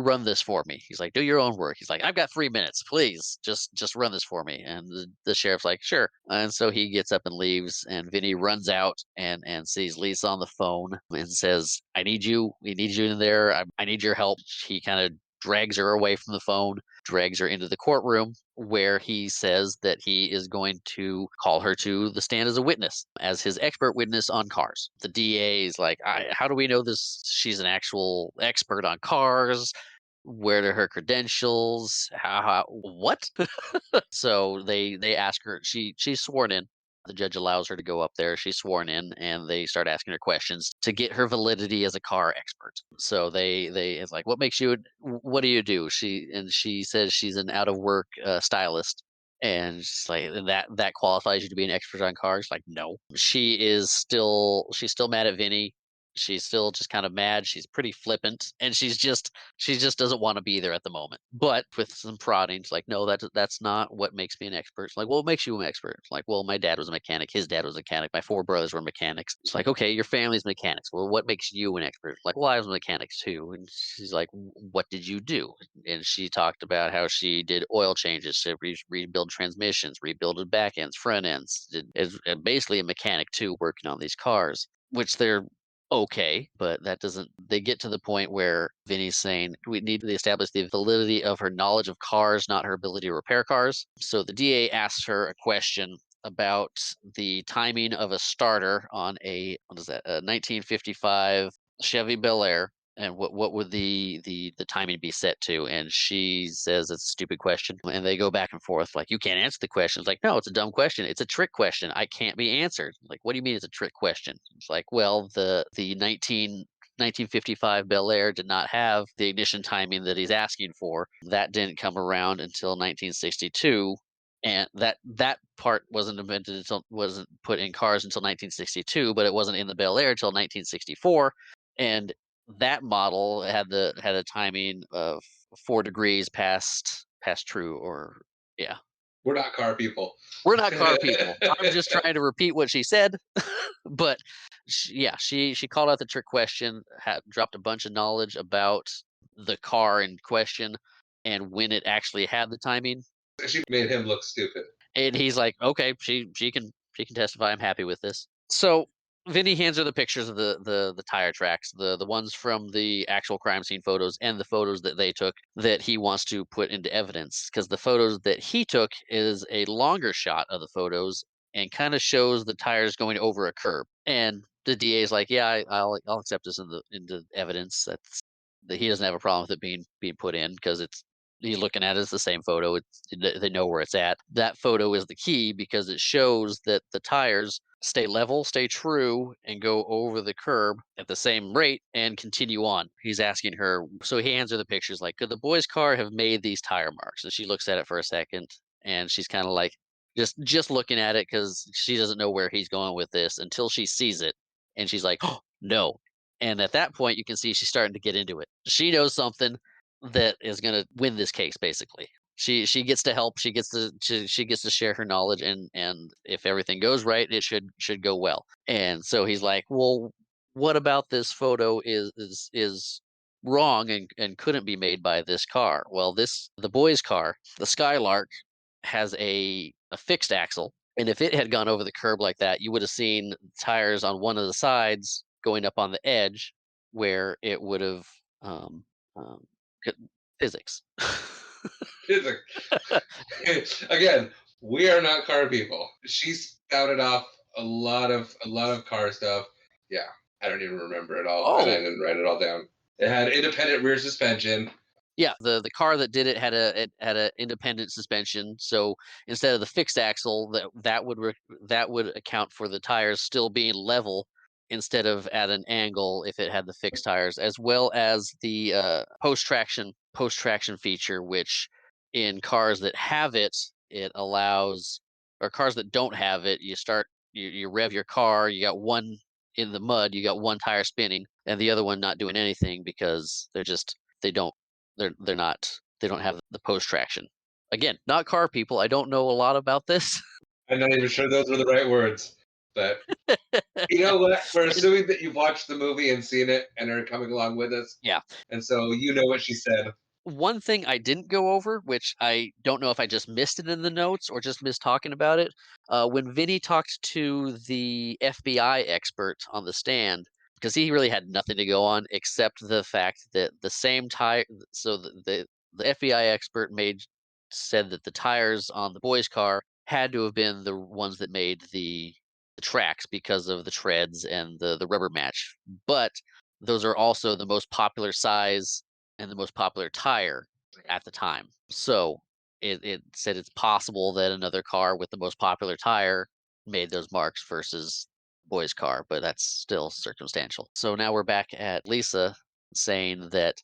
run this for me?" He's like, "Do your own work." He's like, "I've got 3 minutes. Please, just run this for me." And the sheriff's like, "Sure." And so he gets up and leaves, and Vinny runs out and sees Lisa on the phone and says, "I need you. We need you in there. I need your help." He kind of drags her away from the phone, drags her into the courtroom, where he says that he is going to call her to the stand as a witness, as his expert witness on cars. The DA is like, "How do we know this? She's an actual expert on cars. Where are her credentials? How what?" So they ask her. She's sworn in. The judge allows her to go up there. She's sworn in, and they start asking her questions to get her validity as a car expert. So they it's like, "What makes you? What do you do?" She says she's an out of work stylist, and she's like, "That qualifies you to be an expert on cars?" Like, no. She's still mad at Vinny. She's still just kind of mad. She's pretty flippant, and she just doesn't want to be there at the moment. But with some prodding, it's like, "No, that's not what makes me an expert." It's like, "Well, what makes you an expert?" It's like, "Well, my dad was a mechanic. His dad was a mechanic. My 4 brothers were mechanics." It's like, "Okay, your family's mechanics. Well, what makes you an expert?" Like, "Well, I was a mechanic too." And she's like, "What did you do?" And she talked about how she did oil changes to rebuild transmissions, rebuild back ends, front ends. Is basically a mechanic too, working on these cars, which they're okay, but that doesn't. They get to the point where Vinny's saying we need to establish the validity of her knowledge of cars, not her ability to repair cars. So the DA asks her a question about the timing of a starter on a what is that, a 1955 Chevy Bel Air, and what would the timing be set to? And she says it's a stupid question, and they go back and forth like, "You can't answer the question." It's like, "No, it's a dumb question. It's a trick question. I can't be answered." Like, "What do you mean it's a trick question?" It's like, "Well, the 1955 Bel Air did not have the ignition timing that he's asking for. That didn't come around until 1962." And that part wasn't put in cars until 1962, but it wasn't in the Bel Air until 1964. And that model had a timing of 4 degrees past true, or yeah.
We're not car people.
We're not car people. I'm just trying to repeat what she said, but yeah, she called out the trick question, dropped a bunch of knowledge about the car in question and when it actually had the timing.
She made him look stupid.
And he's like, "Okay, she can testify. I'm happy with this." So Vinny hands her the pictures of the tire tracks, the ones from the actual crime scene photos and the photos that they took that he wants to put into evidence. Because the photos that he took is a longer shot of the photos and kind of shows the tires going over a curb. And the DA is like, "Yeah, I'll accept this into evidence. That's that he doesn't have a problem with it being put in because it's." He's looking at it as the same photo. They know where it's at. That photo is the key because it shows that the tires stay level, stay true, and go over the curb at the same rate and continue on. He's asking her, so he hands her the pictures like, "Could the boy's car have made these tire marks?" And she looks at it for a second, and she's kind of like, just looking at it because she doesn't know where he's going with this until she sees it, and she's like, "Oh no!" And at that point, you can see she's starting to get into it. She knows something that is going to win this case, basically. She gets to help. She gets to share her knowledge, and if everything goes right, it should go well. And so he's like, well, what about this photo is wrong and couldn't be made by this car? Well, the boy's car, the Skylark, has a fixed axle, and if it had gone over the curb like that, you would have seen tires on one of the sides going up on the edge where it would have um, c- physics.
Again, we are not car people. She spouted off a lot of car stuff. Yeah, I don't even remember it all, and I
Oh,
didn't write it all down. It had independent rear suspension.
yeah, the car that did it had a independent suspension, so instead of the fixed axle, that would account for the tires still being level instead of at an angle if it had the fixed tires, as well as the post traction feature, which in cars that have it, it allows, or cars that don't have it, you rev your car, you got one in the mud, you got one tire spinning, and the other one not doing anything because they don't they don't have the post traction. Again, not car people. I don't know a lot about this.
I'm not even sure those were the right words, but you know what? We're assuming that you've watched the movie and seen it and are coming along with us,
Yeah.
and so you know what she said.
One thing I didn't go over, which I don't know if I just missed it in the notes or just missed talking about it, when Vinny talked to the FBI expert on the stand, because he really had nothing to go on except the fact that the same tire. So the FBI expert said that the tires on the boy's car had to have been the ones that made the tracks because of the treads and the rubber match, but those are also the most popular size and the most popular tire at the time. So it said it's possible that another car with the most popular tire made those marks versus boy's car, but that's still circumstantial. So now we're back at Lisa saying that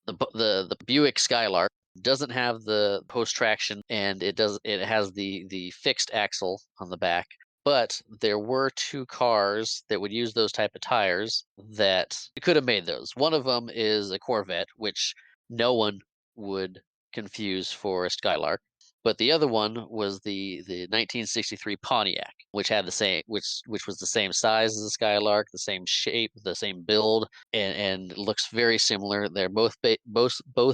the Buick Skylark doesn't have the post traction, and it has the fixed axle on the back, but there were two cars that would use those type of tires that could have made those. One of them is a Corvette, which no one would confuse for a Skylark. But the other one was the 1963 Pontiac, which had the same which was the same size as the Skylark, the same shape, the same build, and looks very similar. They're both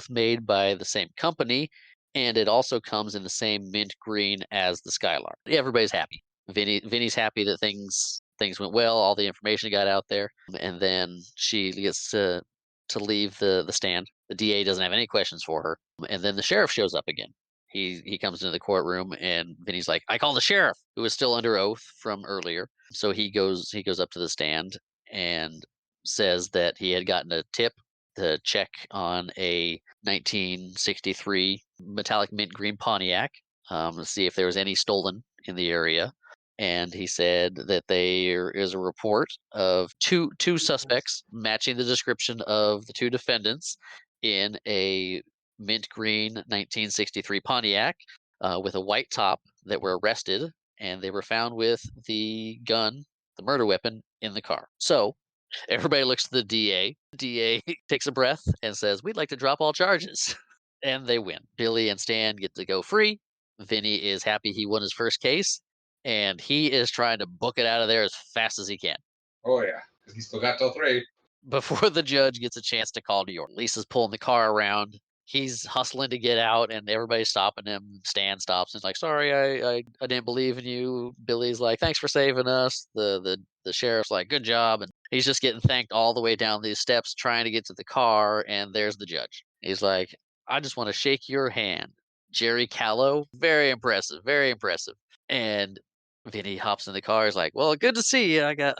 made by the same company, and it also comes in the same mint green as the Skylark. Everybody's happy. Vinny's happy that things went well, all the information got out there, and then she gets to leave the stand. The DA doesn't have any questions for her, and then the sheriff shows up again. He comes into the courtroom, and Vinny's like, "I call the sheriff," who is still under oath from earlier. So he goes up to the stand and says that he had gotten a tip to check on a 1963 metallic mint green Pontiac, to see if there was any stolen in the area. And he said that there is a report of two suspects matching the description of the two defendants in a mint green 1963 Pontiac with a white top that were arrested, and they were found with the gun, the murder weapon, in the car. So everybody looks to the DA. The DA takes a breath and says, "We'd like to drop all charges." And they win. Billy and Stan get to go free. Vinny is happy he won his first case, and he is trying to book it out of there as fast as he can
Oh yeah, because he still got till 3.
before the judge gets a chance to call New York. Lisa's pulling the car around. He's hustling to get out, and everybody's stopping him. Stan stops and is like, "Sorry, I didn't believe in you." Billy's like, "Thanks for saving us." The sheriff's like, "Good job," and he's just getting thanked all the way down these steps, trying to get to the car. And there's the judge. He's like, "I just want to shake your hand, Jerry Callow. Very impressive, very impressive." And Vinny hops in the car. He's like, "Well, good to see you. I got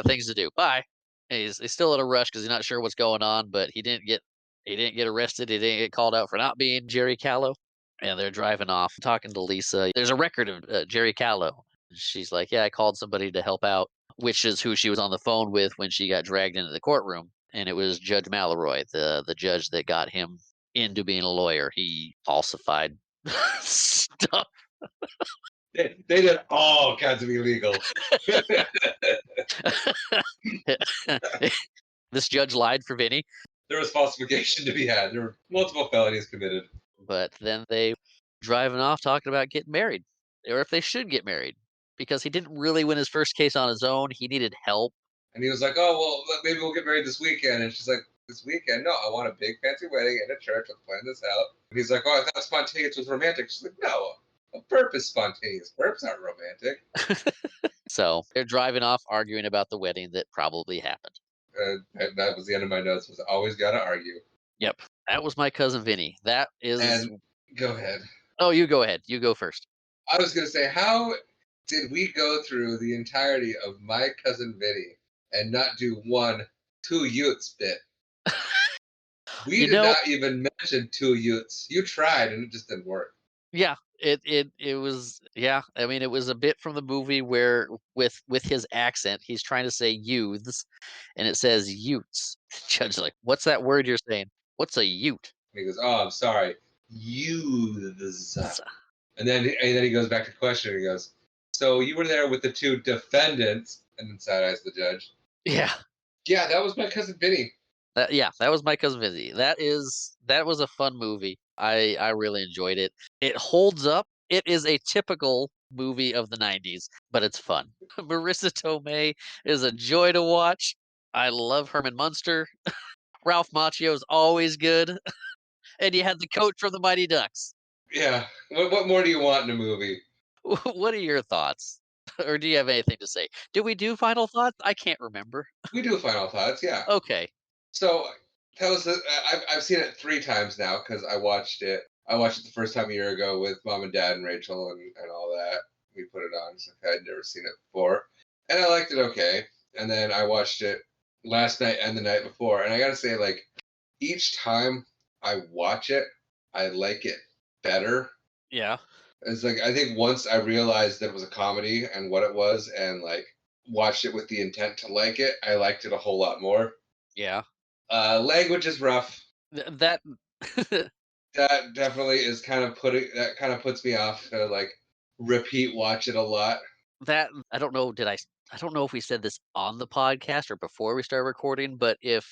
things to do. Bye." And he's still in a rush because he's not sure what's going on, but he didn't get arrested. He didn't get called out for not being Jerry Callow. And they're driving off, talking to Lisa. There's a record of Jerry Callow. She's like, "Yeah, I called somebody to help out," which is who she was on the phone with when she got dragged into the courtroom. And it was Judge Mallory, the judge that got him into being a lawyer. He falsified stuff.
They did all kinds of illegal.
This judge lied for Vinny.
There was falsification to be had. There were multiple felonies committed.
But then they driving off talking about getting married, or if they should get married, because he didn't really win his first case on his own. He needed help.
And he was like, "Oh well, maybe we'll get married this weekend." And she's like, "This weekend? No, I want a big fancy wedding in a church. Let's plan this out." And he's like, "Oh, I thought spontaneous was romantic." She's like, "No, a burp is spontaneous. Burps aren't romantic."
So they're driving off arguing about the wedding that probably happened.
That was the end of my notes. Was always got to argue.
Yep. That was My Cousin Vinny. That is.
And go ahead.
Oh, you go ahead. You go first.
I was gonna say, how did we go through the entirety of My Cousin Vinny and not do one two Utes bit? We
You
did
know,
not even mention two Utes. You tried and it just didn't work.
yeah, it was, yeah, I mean, it was a bit from the movie where with his accent, he's trying to say youths, and it says Utes. Judge's like, "What's that word you're saying? What's a Ute?"
And he goes, "Oh, I'm sorry, youths."
S
And then he goes back to question. And he goes, "So you were there with the two defendants?" And then side eyes the judge.
Yeah.
Yeah, that was My Cousin Vinny.
Yeah, that was My Cousin Vinny. That was a fun movie. I really enjoyed it. It holds up. It is a typical movie of the '90s, but it's fun. Marissa Tomei is a joy to watch. I love Herman Munster. Ralph Macchio's always good, and you had the coach from the Mighty Ducks.
Yeah. What more do you want in a movie?
What are your thoughts? Or do you have anything to say? Did we do final thoughts? I can't remember.
We do final thoughts, yeah.
Okay.
So that was I've seen it 3 times now because I watched it. I watched it the first time a year ago with mom and dad and Rachel and all that. We put it on. So I'd never seen it before, and I liked it okay. And then I watched it last night and the night before, and I gotta say, like each time I watch it, I like it better.
Yeah.
It's like I think once I realized that it was a comedy and what it was, and like watched it with the intent to like it, I liked it a whole lot more.
Yeah.
Language is rough.
That
That definitely is kind of putting that kind of puts me off to like repeat watch it a lot.
that I don't know, I don't know if we said this on the podcast or before we started recording, but it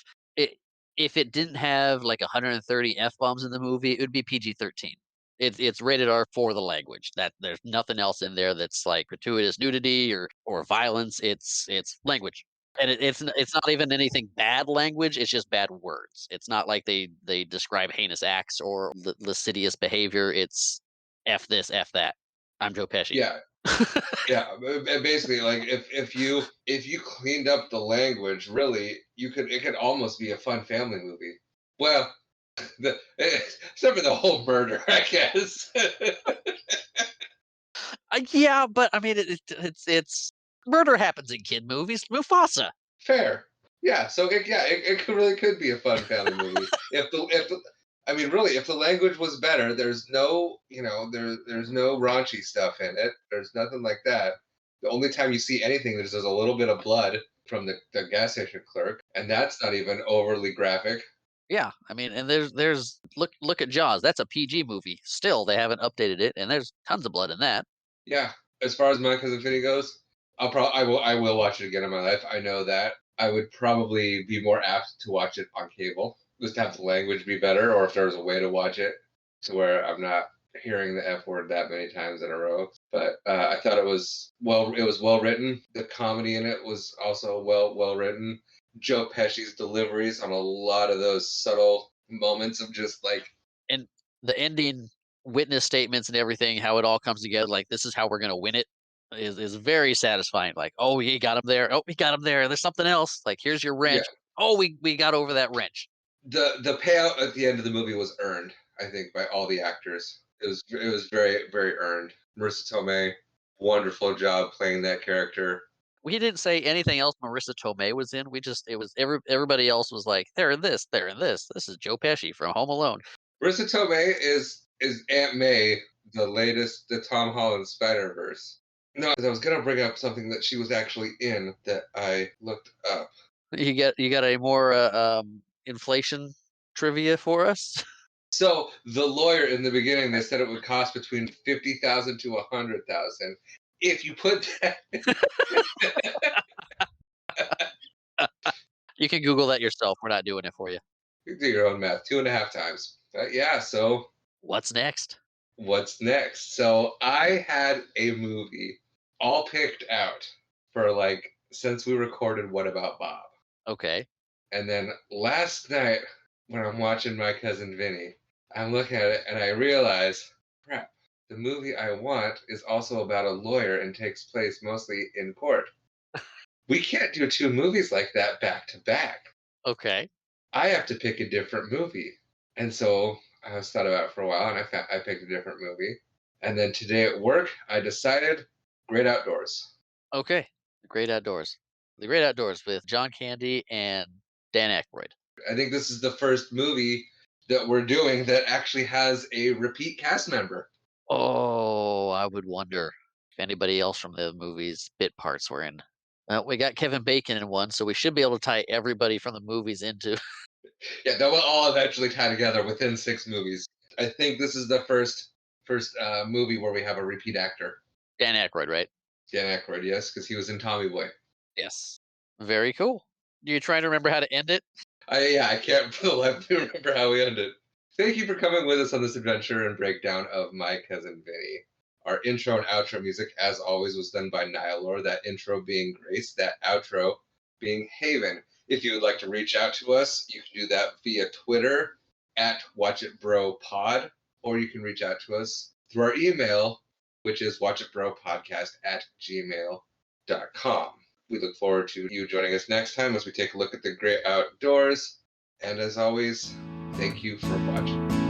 if it didn't have like 130 F-bombs in the movie, it would be PG-13. It's rated R for the language. That there's nothing else in there that's like gratuitous nudity or violence. It's language. And it's not even anything bad language, it's just bad words. It's not like they describe heinous acts or lascivious behavior. It's F this, F that. I'm Joe Pesci.
Yeah, yeah. Basically, like if you cleaned up the language, really, it could almost be a fun family movie. Well, except for the whole murder, I guess.
Yeah, but I mean, it's murder happens in kid movies. Mufasa.
Fair. Yeah. So really could be a fun family movie if the I mean really if the language was better. There's no there's no raunchy stuff in it. There's nothing like that. The only time you see anything there's a little bit of blood from the gas station clerk, and that's not even overly graphic.
Yeah, I mean, and there's look at Jaws. That's a PG movie. Still, they haven't updated it, and there's tons of blood in that.
Yeah. As far as My Cousin Vinny goes, I will watch it again in my life. I know that. I would probably be more apt to watch it on cable, just to have the language be better, or if there was a way to watch it to where I'm not hearing the F word that many times in a row. But I thought it was well written. The comedy in it was also well written. Joe Pesci's deliveries on a lot of those subtle moments of just like,
And the ending witness statements and everything, how it all comes together, like this is how we're gonna win it, is very satisfying. Like, oh, he got him there. Oh, he got him there. There's something else. Like, here's your
yeah,
wrench. Oh, we got over that wrench.
the payout at the end of the movie was earned, I think, by all the actors. It was very very earned. Marissa Tomei, wonderful job playing that character.
We didn't say anything else Marissa Tomei was in. We just it was everybody else was like, they're in this, they're in this. This is Joe Pesci from Home Alone.
Marissa Tomei is Aunt May, the Tom Holland Spider Verse. No, I was gonna bring up something that she was actually in that I looked up.
You got a more inflation trivia for us?
So the lawyer in the beginning, they said it would cost between 50,000 to 100,000. If you put that,
You can Google that yourself. We're not doing it for you.
you do your own math, 2.5 times. Yeah, so
What's next?
What's next? So I had a movie all picked out for like since we recorded What About Bob.
Okay.
And then last night when I'm watching My Cousin Vinny, I'm looking at it and I realize, crap, the movie I want is also about a lawyer and takes place mostly in court. We can't do two movies like that back to back.
Okay.
I have to pick a different movie. And so I was thought about it for a while and I picked a different movie. And then today at work, I decided Great Outdoors.
Okay. The Great Outdoors. The Great Outdoors with John Candy and Dan Aykroyd.
I think this is the first movie that we're doing that actually has a repeat cast member.
Oh, I would wonder if anybody else from the movies bit parts were in. We got Kevin Bacon in one, so we should be able to tie everybody from the movies into
Yeah, that will all eventually tie together within 6 movies. I think this is the first movie where we have a repeat actor.
Dan Aykroyd, right?
Dan Aykroyd, yes, because he was in Tommy Boy.
Yes. Very cool. You trying to remember how to end it?
I can't remember how we ended. Thank you for coming with us on this adventure and breakdown of My Cousin Vinny. Our intro and outro music, as always, was done by Nihilor, that intro being Grace, that outro being Haven. If you would like to reach out to us, you can do that via Twitter at WatchItBroPod, or you can reach out to us through our email, which is watchitbropodcast@gmail.com. We look forward to you joining us next time as we take a look at the great outdoors. And as always, thank you for watching.